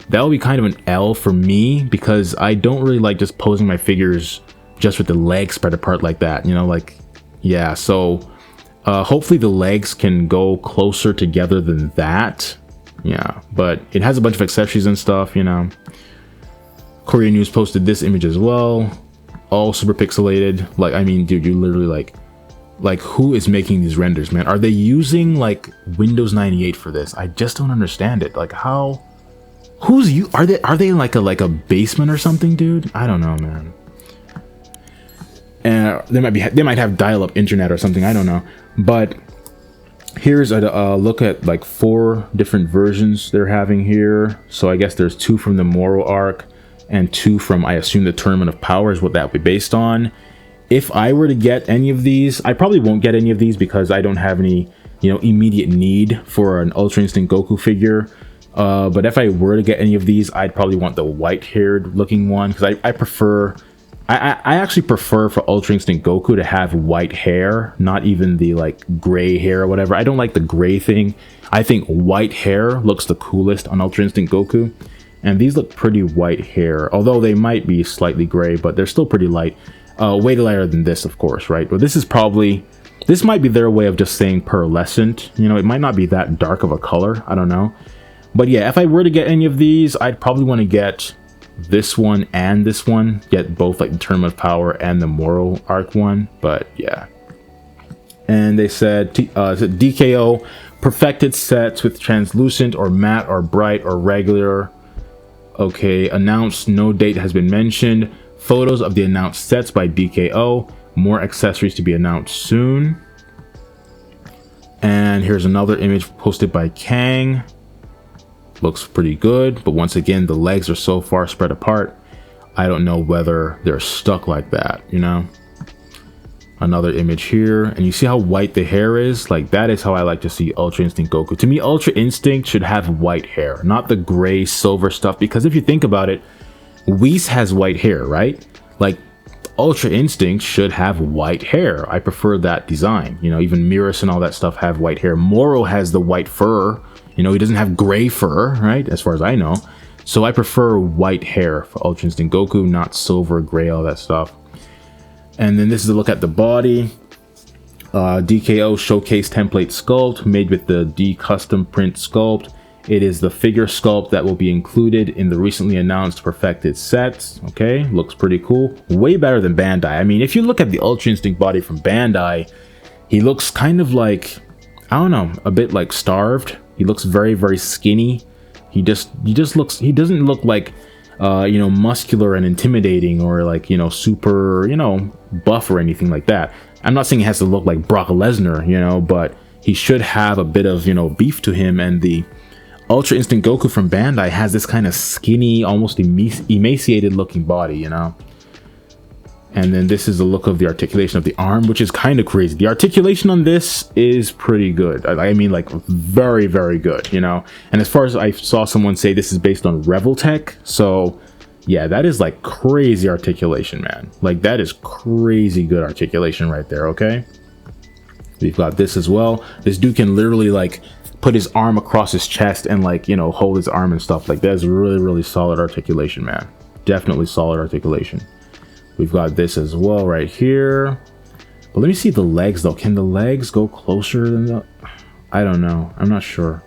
that would be kind of an L for me, because I don't really like just posing my figures just with the legs spread apart like that, you know, like, yeah, so hopefully the legs can go closer together than that. Yeah, but it has a bunch of accessories and stuff, you know. Korea News posted this image as well, all super pixelated. Like, I mean, dude, you literally like who is making these renders, man? Are they using like Windows 98 for this? I just don't understand it. Like, how? Are they in like a basement or something, dude? I don't know, man. And they might have dial-up internet or something. I don't know. But here's a look at like 4 different versions they're having here. So I guess there's 2 from the Moro arc and 2 from, I assume, the Tournament of Power is what that would be based on. If I were to get any of these, I probably won't get any of these because I don't have any, you know, immediate need for an Ultra Instinct Goku figure. But if I were to get any of these, I'd probably want the white-haired looking one, because I actually prefer for Ultra Instinct Goku to have white hair, not even the like gray hair or whatever. I don't like the gray thing. I think white hair looks the coolest on Ultra Instinct Goku. And these look pretty white hair, although they might be slightly gray, but they're still pretty light. Way lighter than this, of course, right? But this might be their way of just saying pearlescent. You know, it might not be that dark of a color. I don't know. But yeah, if I were to get any of these, I'd probably want to get this one and this one. Get both like the Tournament of Power and the Moro arc one. But yeah. And they said DKO perfected sets with translucent or matte or bright or regular. Okay, announced, no date has been mentioned. Photos of the announced sets by DKO. More accessories to be announced soon. And here's another image posted by Kang. Looks pretty good, but once again, the legs are so far spread apart. I don't know whether they're stuck like that, you know? Another image here, and you see how white the hair is? Like, that is how I like to see Ultra Instinct Goku. To me, Ultra Instinct should have white hair, not the gray silver stuff, because if you think about it, Whis has white hair, right? Like, Ultra Instinct should have white hair. I prefer that design. You know, even Mirrors and all that stuff have white hair. Moro has the white fur. You know, he doesn't have gray fur, right? As far as I know. So I prefer white hair for Ultra Instinct Goku, not silver, gray, all that stuff. And then this is a look at the body. DKO Showcase Template Sculpt made with the D Custom Print Sculpt. It is the figure sculpt that will be included in the recently announced perfected sets. Okay, looks pretty cool. Way better than Bandai. I mean, if you look at the Ultra Instinct body from Bandai, he looks kind of like, I don't know, a bit like starved. He looks very, very skinny. He doesn't look like, you know, muscular and intimidating or like, you know, super, you know, buff or anything like that. I'm not saying he has to look like Brock Lesnar, you know, but he should have a bit of, you know, beef to him. And the Ultra Instinct Goku from Bandai has this kind of skinny, almost emaciated looking body, you know. And then this is the look of the articulation of the arm, which is kind of crazy. The articulation on this is pretty good. I mean, like, very, very good, you know. And as far as I saw someone say, this is based on Reveltech. So, yeah, that is, like, crazy articulation, man. Like, that is crazy good articulation right there, okay? We've got this as well. This dude can literally, like, put his arm across his chest and, like, you know, hold his arm and stuff. Like, that is really, really solid articulation, man. Definitely solid articulation. We've got this as well right here. But let me see the legs, though. Can the legs go closer than the... I don't know. I'm not sure.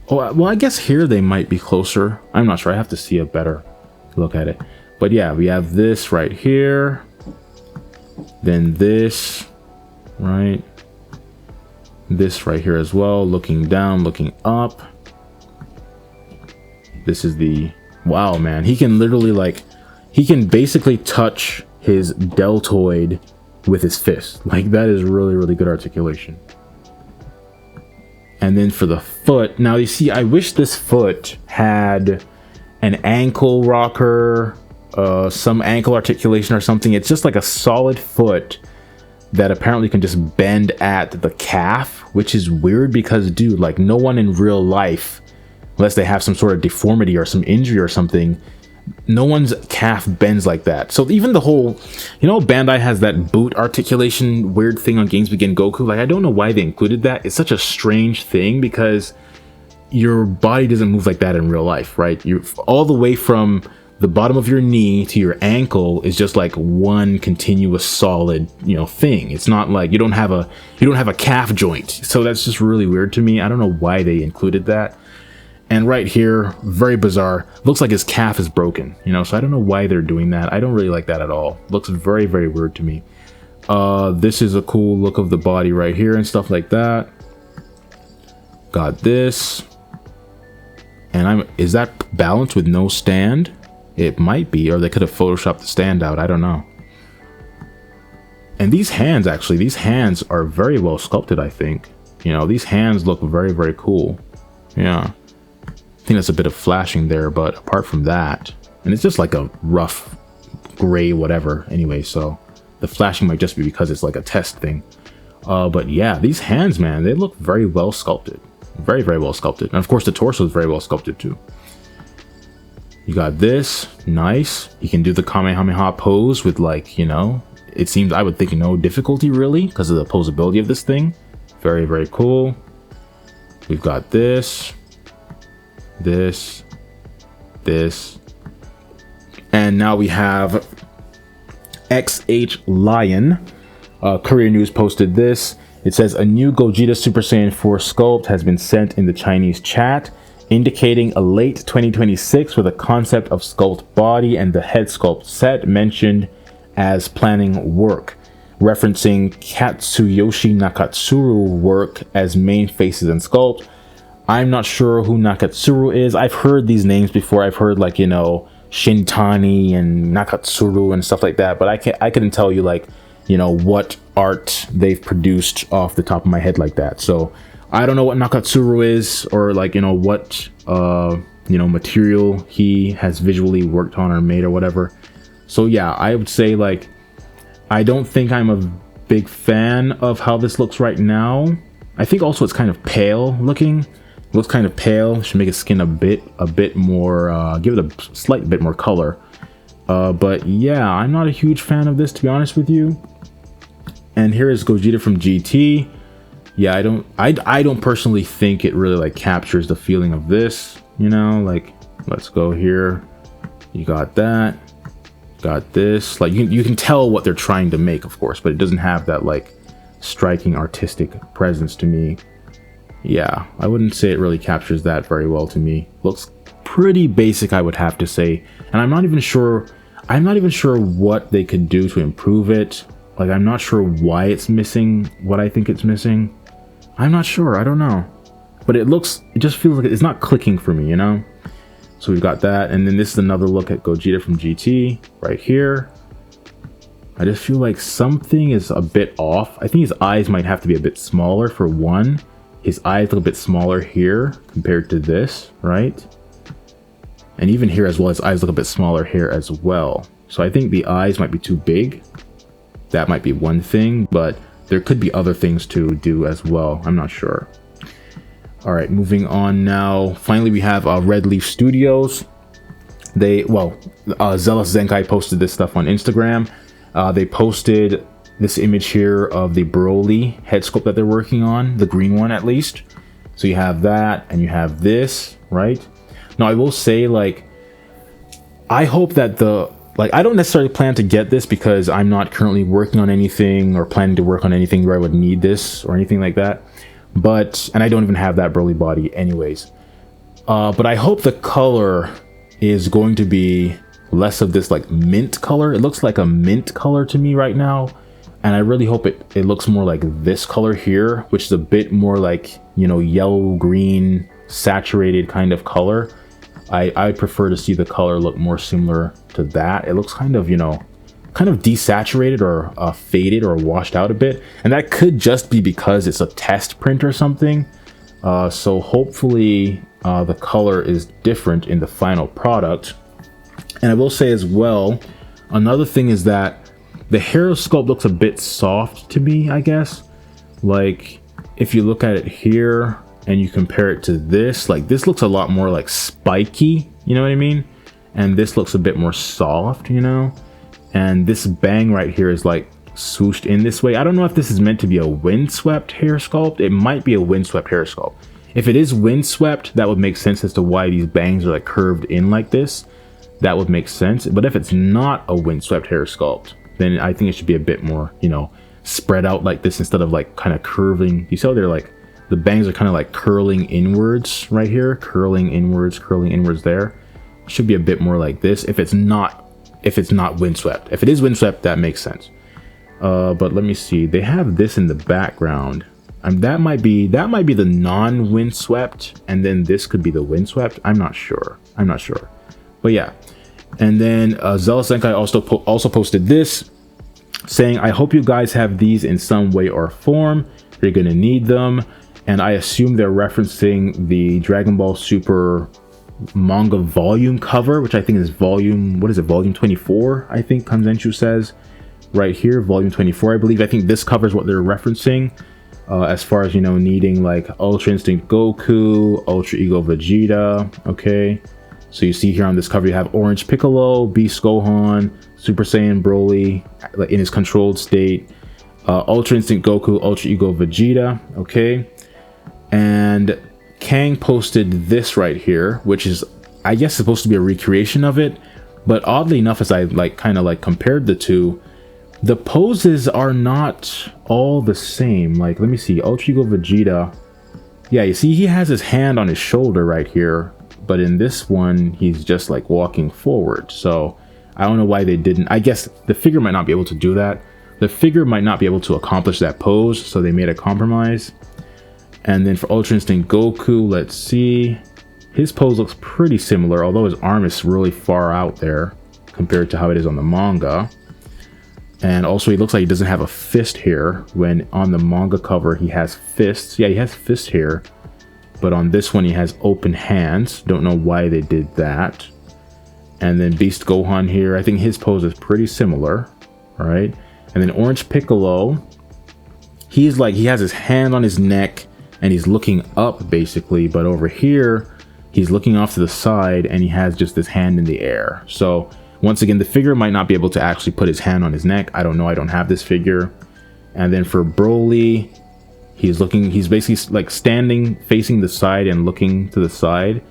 Oh, well, I guess here they might be closer. I'm not sure. I have to see a better look at it. But yeah, we have this right here. Then this, right? This right here as well. Looking down, looking up. This is the... Wow, man. He can literally, like... He can basically touch his deltoid with his fist. Like, that is really, really good articulation. And then for the foot, now you see, I wish this foot had an ankle rocker, some ankle articulation or something. It's just like a solid foot that apparently can just bend at the calf, which is weird because, dude, like, no one in real life, unless they have some sort of deformity or some injury or something, no one's calf bends like that. So even the whole, you know, Bandai has that boot articulation weird thing on Games Begin Goku. Like, I don't know why they included that. It's such a strange thing because your body doesn't move like that in real life, right? You all the way from the bottom of your knee to your ankle is just like one continuous solid, you know, thing. It's not like you don't have a calf joint. So that's just really weird to me. I don't know why they included that. And right here, very bizarre. Looks like his calf is broken, you know, so I don't know why they're doing that. I don't really like that at all. Looks very, very weird to me. This is a cool look of the body right here and stuff like that. Got this. And is that balanced with no stand? It might be, or they could have photoshopped the stand out. I don't know. And these hands, actually, these hands are very well sculpted, I think. You know, these hands look very, very cool. Yeah. I think that's a bit of flashing there, but apart from that, and it's just like a rough gray whatever anyway, so the flashing might just be because it's like a test thing. But yeah, these hands, man, they look very well sculpted. Very, very well sculpted. And of course the torso is very well sculpted too. You got this, nice. You can do the Kamehameha pose with, like, you know, it seems, I would think, no difficulty really because of the posability of this thing. Very, very cool. We've got this. This, and now we have XH Lion. Courier News posted this. It says a new Gogeta Super Saiyan 4 sculpt has been sent in the Chinese chat, indicating a late 2026 with a concept of sculpt body and the head sculpt set mentioned as planning work, referencing Katsuyoshi Nakatsuru work as main faces and sculpt. I'm not sure who Nakatsuru is. I've heard these names before. I've heard, like, you know, Shintani and Nakatsuru and stuff like that, but I couldn't tell you, like, you know, what art they've produced off the top of my head like that. So I don't know what Nakatsuru is, or, like, you know, what you know, material he has visually worked on or made or whatever. So yeah, I would say, like, I don't think I'm a big fan of how this looks right now. I think also it's kind of pale looking. Looks kind of pale. Should make his skin a bit more, give it a slight bit more color. But yeah, I'm not a huge fan of this, to be honest with you. And here is Gogeta from GT. Yeah, I don't personally think it really, like, captures the feeling of this, you know. Like, let's go here. You got that. Got this. Like, you can tell what they're trying to make, of course, but it doesn't have that, like, striking artistic presence to me. Yeah, I wouldn't say it really captures that very well to me. Looks pretty basic, I would have to say. And I'm not even sure what they could do to improve it. Like, I'm not sure why it's missing what I think it's missing. I'm not sure, I don't know. But it just feels like it's not clicking for me, you know? So we've got that, and then this is another look at Gogeta from GT right here. I just feel like something is a bit off. I think his eyes might have to be a bit smaller for one. His eyes look a bit smaller here compared to this, right? And even here as well, his eyes look a bit smaller here as well. So I think the eyes might be too big. That might be one thing, but there could be other things to do as well. I'm not sure. All right, moving on now. Finally, we have Red Leaf Studios. Zealous Zenkai posted this stuff on Instagram. They posted this image here of the Broly head sculpt that they're working on, the green one at least. So you have that and you have this, right? Now I will say, like, I hope that I don't necessarily plan to get this because I'm not currently working on anything or planning to work on anything where I would need this or anything like that. And I don't even have that Broly body anyways. But I hope the color is going to be less of this like mint color. It looks like a mint color to me right now. And I really hope it looks more like this color here, which is a bit more like, you know, yellow, green, saturated kind of color. I prefer to see the color look more similar to that. It looks kind of, you know, kind of desaturated or faded or washed out a bit. And that could just be because it's a test print or something. So hopefully the color is different in the final product. And I will say as well, another thing is that the hair sculpt looks a bit soft to me, I guess. Like if you look at it here and you compare it to this, like this looks a lot more like spiky, you know what I mean? And this looks a bit more soft, you know? And this bang right here is like swooshed in this way. I don't know if this is meant to be a windswept hair sculpt. It might be a windswept hair sculpt. If it is windswept, that would make sense as to why these bangs are like curved in like this. That would make sense. But if it's not a windswept hair sculpt, then I think it should be a bit more, you know, spread out like this instead of like kind of curving. You see how they're like, the bangs are kind of like curling inwards right here, curling inwards there. It should be a bit more like this if it's not windswept. If it is windswept, that makes sense. But let me see. They have this in the background. That might be the non-windswept, and then this could be the windswept. I'm not sure. But yeah. And then Zealous Zenkai also posted this, saying, "I hope you guys have these in some way or form. You're gonna need them." And I assume they're referencing the Dragon Ball Super manga volume cover, which I think is volume 24, I think Kanzenshuu says right here, volume 24, I believe. I think this covers what they're referencing as far as, you know, needing like Ultra Instinct Goku, Ultra Ego Vegeta. Okay, so you see here on this cover you have Orange Piccolo, Beast Gohan, Super Saiyan Broly in his controlled state, Ultra Instinct Goku, Ultra Ego Vegeta. Okay, and Kang posted this right here, which is, I guess, supposed to be a recreation of it. But oddly enough, as I like kind of like compared the two, the poses are not all the same. Like, let me see, Ultra Ego Vegeta. Yeah, you see he has his hand on his shoulder right here, but in this one, he's just like walking forward. So I don't know why they didn't. I guess the figure might not be able to do that. The figure might not be able to accomplish that pose, so they made a compromise. And then for Ultra Instinct Goku, let's see. His pose looks pretty similar, although his arm is really far out there compared to how it is on the manga. And also he looks like he doesn't have a fist here, when on the manga cover he has fists. Yeah, he has fists here, but on this one he has open hands. Don't know why they did that. And then Beast Gohan here, I think his pose is pretty similar, right? And then Orange Piccolo, he's like, he has his hand on his neck and he's looking up basically, but over here he's looking off to the side and he has just his hand in the air. So once again, the figure might not be able to actually put his hand on his neck. I don't know, I don't have this figure. And then for Broly, he's basically like standing facing the side and looking to the side.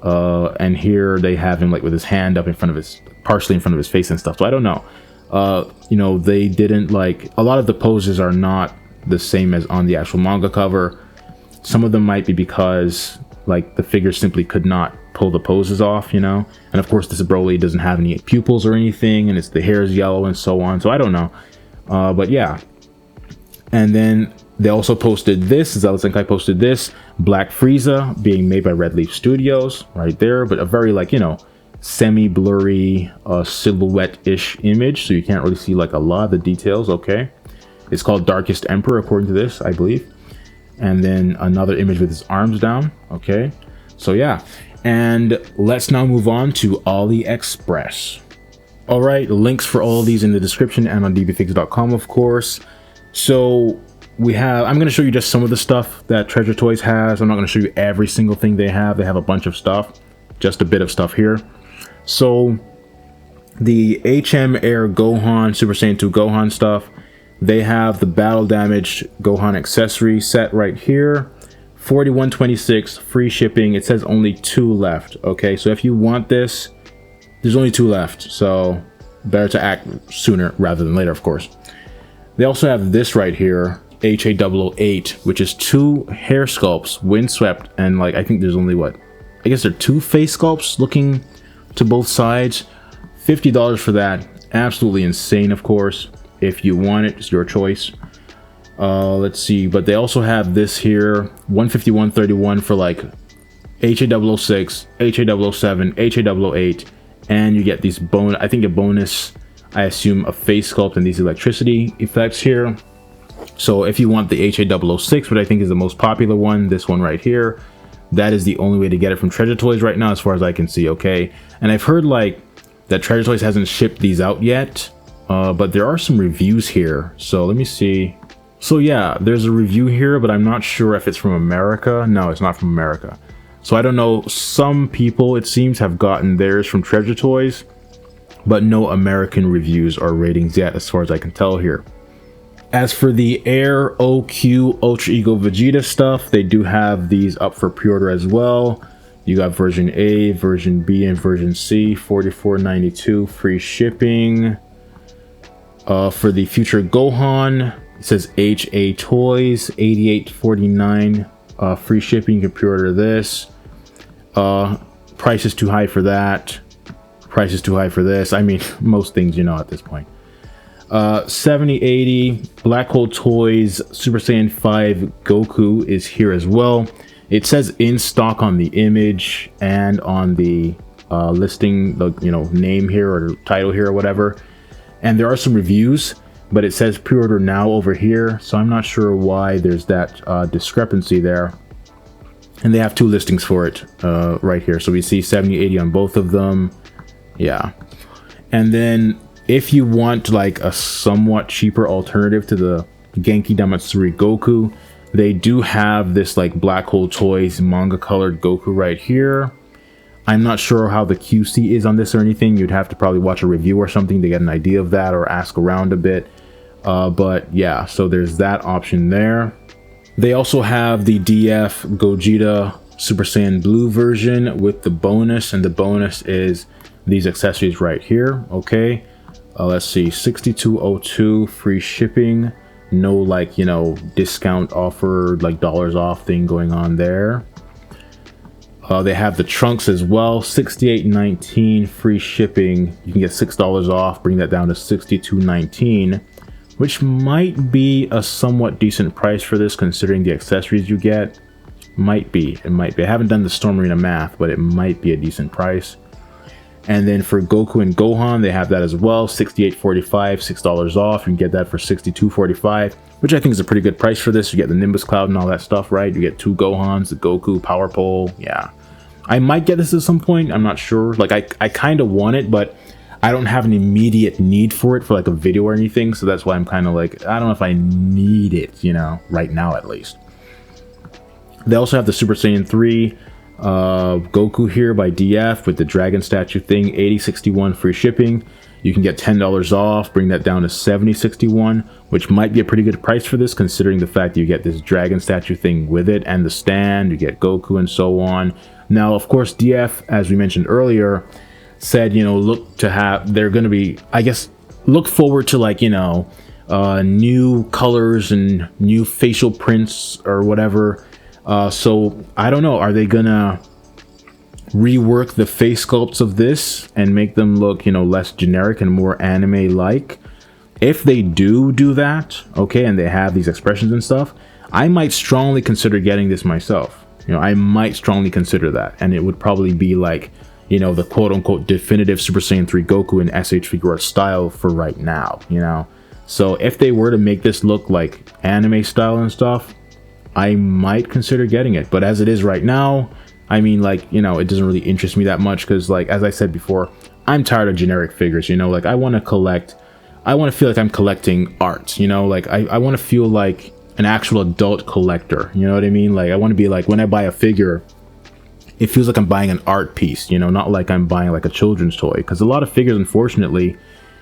And here they have him like with his hand up in front of his, partially in front of his face and stuff. So I don't know. You know, they didn't like, a lot of the poses are not the same as on the actual manga cover. Some of them might be because like the figure simply could not pull the poses off, you know. And of course this Broly doesn't have any pupils or anything, and the hair is yellow and so on. So I don't know. But yeah. And then they also posted this, Zealous Zenkai posted this, Black Frieza being made by Red Leaf Studios right there, but a very like, you know, semi-blurry silhouette-ish image, so you can't really see like a lot of the details. Okay, it's called Darkest Emperor according to this, I believe. And then another image with his arms down. Okay, so yeah, and let's now move on to AliExpress. All right, links for all of these in the description and on dbfigs.com, of course. So I'm going to show you just some of the stuff that Treasure Toys has. I'm not going to show you every single thing they have. They have a bunch of stuff, just a bit of stuff here. So the HM Air Gohan, Super Saiyan 2 Gohan stuff, they have the battle damaged Gohan accessory set right here. 41.26, free shipping. It says only 2 left. Okay, so if you want this, there's only 2 left. So better to act sooner rather than later, of course. They also have this right here, HA008, which is 2 hair sculpts, windswept, and like I think there's only what? I guess they're 2 face sculpts looking to both sides. $50 for that. Absolutely insane, of course. If you want it, it's your choice. Let's see, but they also have this here, 151.31 for like HA006, HA007, HA008, and you get these I think a bonus, I assume, a face sculpt and these electricity effects here. So if you want the HA006, which I think is the most popular one, this one right here, that is the only way to get it from Treasure Toys right now, as far as I can see. Okay, and I've heard like that Treasure Toys hasn't shipped these out yet, but there are some reviews here. So let me see. So yeah, there's a review here, but I'm not sure if it's from America. No, it's not from America. So I don't know. Some people, it seems, have gotten theirs from Treasure Toys, but no American reviews or ratings yet, as far as I can tell here. As for the Air OQ Ultra Ego Vegeta stuff, they do have these up for pre-order as well. You got version A, version B, and version C, $44.92, free shipping. For the Future Gohan, it says HA Toys, $88.49, free shipping. You can pre-order this. Price is too high for that. Price is too high for this. I mean, most things, you know, at this point. 7080 Black Hole Toys Super Saiyan 5 Goku is here as well. It says in stock on the image and on the listing, the name here or title here or whatever. And there are some reviews, but it says pre-order now over here, so I'm not sure why there's that discrepancy there. And they have 2 listings for it right here, so we see 7080 on both of them. Yeah, and then if you want like a somewhat cheaper alternative to the Genki Damatsuri Goku, they do have this like Black Hole Toys manga colored Goku right here. I'm not sure how the QC is on this or anything. You'd have to probably watch a review or something to get an idea of that, or ask around a bit. But yeah, so there's that option there. They also have the DF Gogeta Super Saiyan Blue version with the bonus, and the bonus is these accessories right here. Okay, let's see, $62.02, free shipping. No like discount offer, like dollars off thing going on there. They have the Trunks as well, $68.19, free shipping. You can get $6 off, bring that down to $62.19, which might be a somewhat decent price for this considering the accessories you get. Might be, it might be. I haven't done the Storm Arena math, but it might be a decent price. And then for Goku and Gohan, they have that as well, $68.45, $6 off. You can get that for $62.45, which I think is a pretty good price for this. You get the Nimbus Cloud and all that stuff, right? You get 2 Gohans, the Goku Power Pole. Yeah, I might get this at some point. I'm not sure. Like I kind of want it, but I don't have an immediate need for it for like a video or anything. So that's why I'm kind of like, I don't know if I need it, right now at least. They also have the Super Saiyan 3 Goku here by DF with the dragon statue thing, $80.61, free shipping. You can get $10 off, bring that down to $70.61, which might be a pretty good price for this considering the fact that you get this dragon statue thing with it and the stand, you get Goku and so on. Now, of course, DF, as we mentioned earlier, said, look to have, they're going to be, I guess, look forward to like, new colors and new facial prints or whatever. So I don't know, are they gonna rework the face sculpts of this and make them look, less generic and more anime like? If they do that, okay, and they have these expressions and stuff, I might strongly consider getting this myself. I might strongly consider that, and it would probably be like you know, the quote-unquote definitive Super Saiyan 3 Goku in SH Figuarts style for right now, you know. So if they were to make this look like anime style and stuff, I might consider getting it. But as it is right now, I mean, like, you know, it doesn't really interest me that much because, like, as I said before, I'm tired of generic figures, you know. Like, I want to collect, I want to feel like I'm collecting art, you know. Like, I want to feel like an actual adult collector, you know what I mean? Like, I want to be like, when I buy a figure, it feels like I'm buying an art piece, you know, not like I'm buying like a children's toy. Because a lot of figures, unfortunately,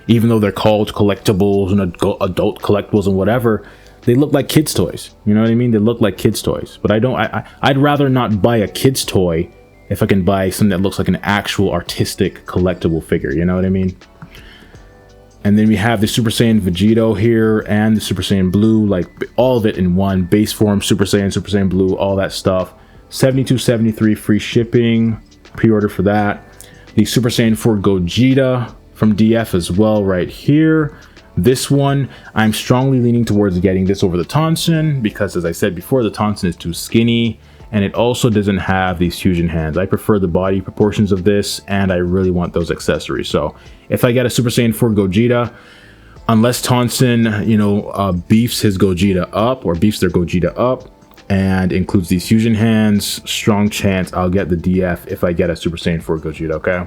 even though they're called collectibles and adult collectibles and whatever, they look like kids' toys. You know what I mean? They look like kids' toys. But I'd rather not buy a kid's toy if I can buy something that looks like an actual artistic collectible figure. You know what I mean? And then we have the Super Saiyan Vegito here and the Super Saiyan Blue, like all of it in one. Base form, Super Saiyan Blue, all that stuff. $72.73 free shipping. Pre-order for that. The Super Saiyan 4 Gogeta from DF as well right here. This one, I'm strongly leaning towards getting this over the Tonsen because, as I said before, the Tonsen is too skinny and it also doesn't have these fusion hands. I prefer the body proportions of this and I really want those accessories. So if I get a Super Saiyan 4 Gogeta, unless Tonsen, you know, beefs his Gogeta up or beefs their Gogeta up and includes these fusion hands, strong chance I'll get the DF if I get a Super Saiyan 4 Gogeta, okay?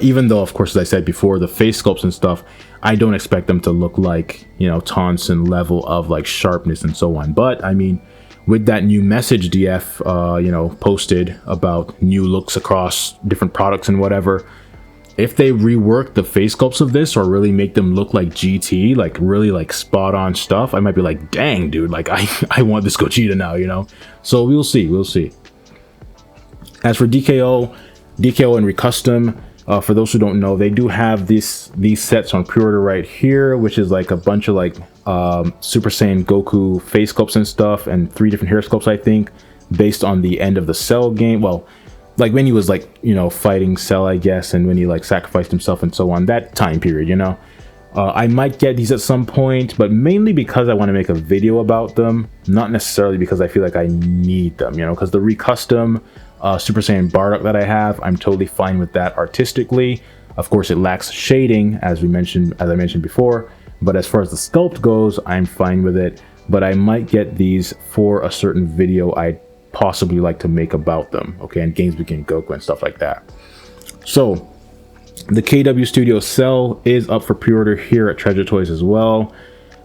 Even though, of course, as I said before, the face sculpts and stuff, I don't expect them to look like, you know, Tonsen level of like sharpness and so on. But I mean, with that new message DF, you know, posted about new looks across different products and whatever, if they rework the face sculpts of this or really make them look like GT, like really like spot on stuff, I might be like, dang, dude, like I want this Gogeta now, you know? So we'll see. As for DKO and Recustom, for those who don't know, they do have these sets on pre-order right here, which is like a bunch of like Super Saiyan Goku face sculpts and stuff, and 3 different hair sculpts, I think, based on the end of the Cell game. Well, like when he was like, you know, fighting Cell, I guess, and when he like sacrificed himself and so on, that time period, you know. I might get these at some point, but mainly because I want to make a video about them, not necessarily because I feel like I need them, you know, because the Recustom Super Saiyan Bardock that I have, I'm totally fine with that artistically. Of course, it lacks shading, as I mentioned before, but as far as the sculpt goes, I'm fine with it. But I might get these for a certain video I'd possibly like to make about them, okay, and Games Begin Goku and stuff like that. So the KW Studio Cell is up for pre-order here at Treasure Toys as well.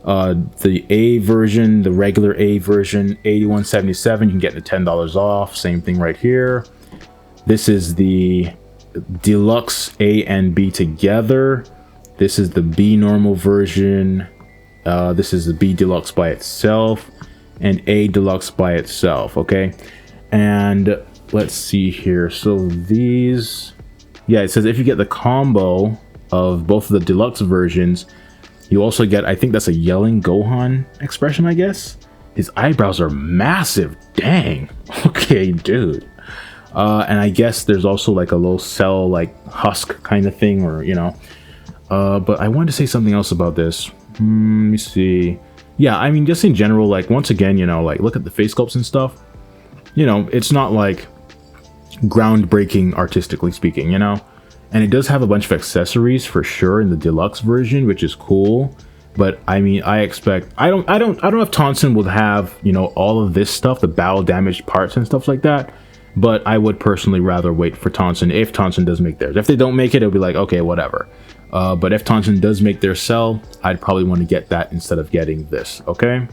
The A version, the regular A version, $81.77, you can get the $10 off. Same thing right here. This is the deluxe A and B together. This is the B normal version. This is the B deluxe by itself and A deluxe by itself, okay? And let's see here. So these, yeah, it says if you get the combo of both of the deluxe versions, you also get, I think that's a yelling Gohan expression, I guess. His eyebrows are massive. Dang. Okay, dude. And I guess there's also like a little Cell like husk kind of thing, or, you know. But I wanted to say something else about this. Let me see. Yeah, I mean, just in general, like, once again, you know, like, look at the face sculpts and stuff. You know, it's not like groundbreaking artistically speaking, you know. And it does have a bunch of accessories for sure in the deluxe version, which is cool. But I mean, I expect, I don't know if Tonsen will have, you know, all of this stuff, the battle damaged parts and stuff like that. But I would personally rather wait for Tonsen if Tonsen does make theirs. If they don't make it, it'll be like, okay, whatever. But if Tonsen does make their Cell, I'd probably want to get that instead of getting this, okay?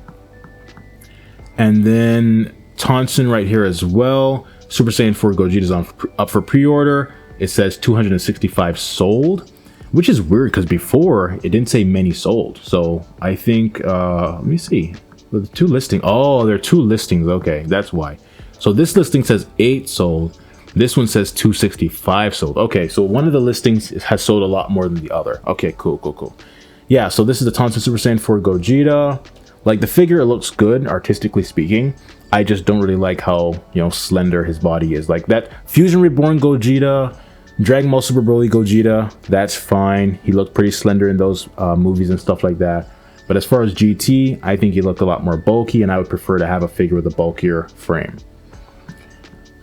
And then Tonsen right here as well. Super Saiyan 4 Gogeta is up for pre-order. It says 265 sold, which is weird because before it didn't say many sold. So I think, let me see, the 2 listings. Oh, there are 2 listings. Okay, that's why. So this listing says 8 sold. This one says 265 sold. Okay, so one of the listings has sold a lot more than the other. Okay, cool. Yeah, so this is the Tonsen Super Saiyan 4 Gogeta. Like, the figure, it looks good, artistically speaking. I just don't really like how, you know, slender his body is. Like, that Fusion Reborn Gogeta, Dragon Ball Super Broly Gogeta, that's fine. He looked pretty slender in those movies and stuff like that. But as far as GT, I think he looked a lot more bulky, and I would prefer to have a figure with a bulkier frame.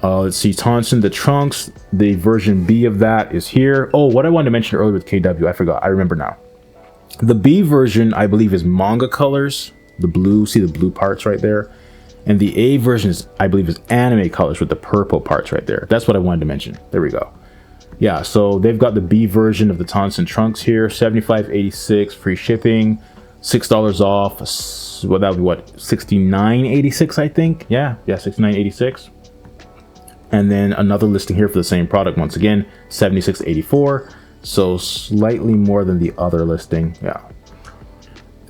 Let's see, Tonsen the Trunks, the version B of that is here. Oh, what I wanted to mention earlier with KW, I forgot, I remember now. The B version, I believe, is manga colors, the blue, see the blue parts right there. And the A version is, I believe, is anime colors with the purple parts right there. That's what I wanted to mention. There we go. Yeah, so they've got the B version of the Tonsen Trunks here, $75.86, free shipping, $6 off. Well, that would be what, $69.86, I think. Yeah, $69.86. And then another listing here for the same product once again, $76.84. So slightly more than the other listing. Yeah.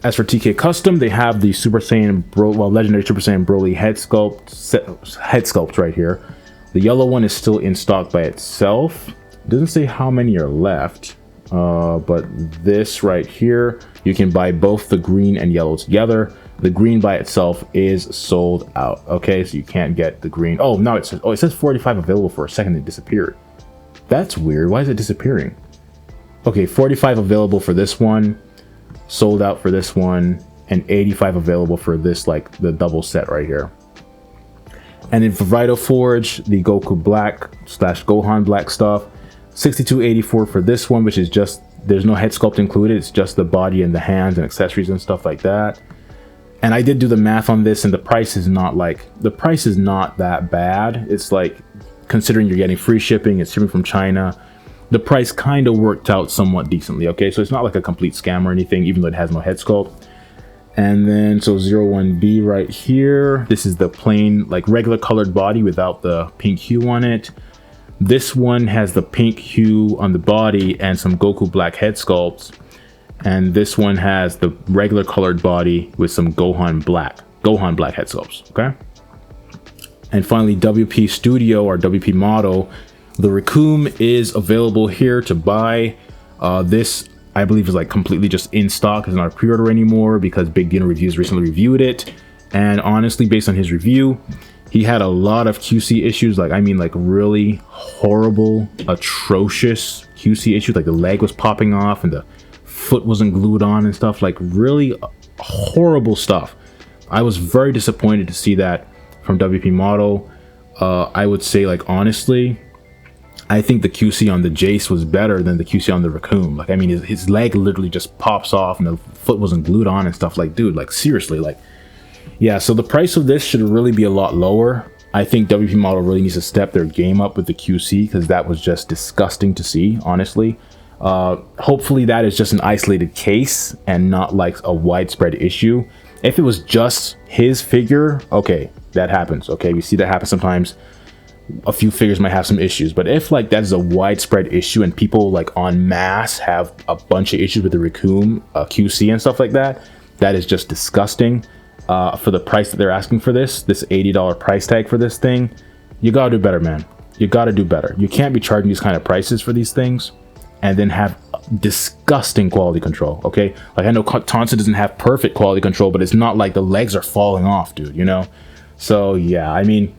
As for TK Custom, they have the Super Saiyan Legendary Super Saiyan Broly head sculpt right here. The yellow one is still in stock by itself. It doesn't say how many are left, but this right here, you can buy both the green and yellow together. The green by itself is sold out. Okay, so you can't get the green. Oh, now it says 45 available. For a second it disappeared. That's weird. Why is it disappearing? Okay, 45 available for this one, sold out for this one, and 85 available for this, like the double set right here. And then for Vital Forge, the Goku Black / Gohan Black stuff, $62.84 for this one, which is just, there's no head sculpt included. It's just the body and the hands and accessories and stuff like that. And I did do the math on this, and the price is not that bad. It's like, considering you're getting free shipping, it's shipping from China, the price kind of worked out somewhat decently. Okay, so it's not like a complete scam or anything, even though it has no head sculpt. And then so 01B right here, this is the plain, like regular colored body without the pink hue on it. This one has the pink hue on the body and some Goku Black head sculpts. And this one has the regular colored body with some Gohan Black head sculpts. Okay. And finally, WP Studio or WP Model, the Raccoon is available here to buy. This, I believe, is like completely just in stock. It's not a pre-order anymore because Big Dino Reviews recently reviewed it. And honestly, based on his review, he had a lot of QC issues. Like, I mean, like really horrible, atrocious QC issues. Like the leg was popping off and the foot wasn't glued on and stuff. Like really horrible stuff. I was very disappointed to see that from WP Model. I would say, like, honestly, I think the QC on the Jace was better than the QC on the Raccoon. Like, I mean, his leg literally just pops off and the foot wasn't glued on and stuff. Like, dude, like seriously, like, yeah. So the price of this should really be a lot lower. I think WP Model really needs to step their game up with the QC because that was just disgusting to see, honestly. Hopefully that is just an isolated case and not like a widespread issue. If it was just his figure, okay, that happens. Okay, we see that happen sometimes. A few figures might have some issues, but if like that is a widespread issue and people like en masse have a bunch of issues with the Raccoon QC and stuff like that, that is just disgusting. For the price that they're asking for this $80 price tag for this thing, you gotta do better, man. You gotta do better. You can't be charging these kind of prices for these things and then have disgusting quality control. Okay, like I know Tonsen doesn't have perfect quality control, but it's not like the legs are falling off, dude, you know. So yeah, I mean,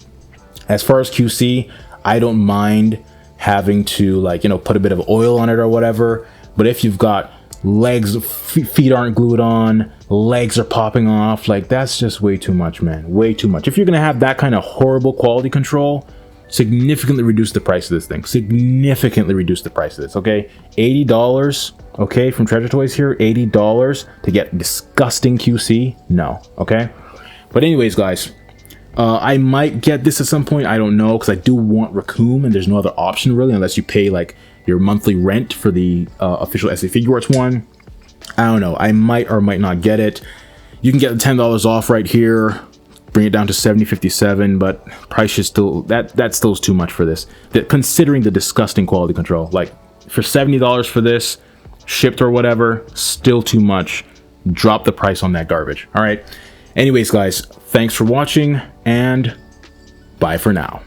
as far as QC, I don't mind having to, like, you know, put a bit of oil on it or whatever. But if you've got legs, feet aren't glued on, legs are popping off, like that's just way too much, man. Way too much. If you're gonna have that kind of horrible quality control, significantly reduce the price of this thing. Significantly reduce the price of this. Okay, $80. Okay, from Treasure Toys here, $80 to get disgusting QC. No. Okay, but anyways, guys, I might get this at some point. I don't know, because I do want Raccoon and there's no other option really unless you pay like your monthly rent for the official SA Figuarts one. I don't know. I might or might not get it. You can get the $10 off right here. Bring it down to $70.57, but price is still that still is too much for this. Considering the disgusting quality control, like for $70 for this, shipped or whatever, still too much. Drop the price on that garbage. All right. Anyways, guys, thanks for watching and bye for now.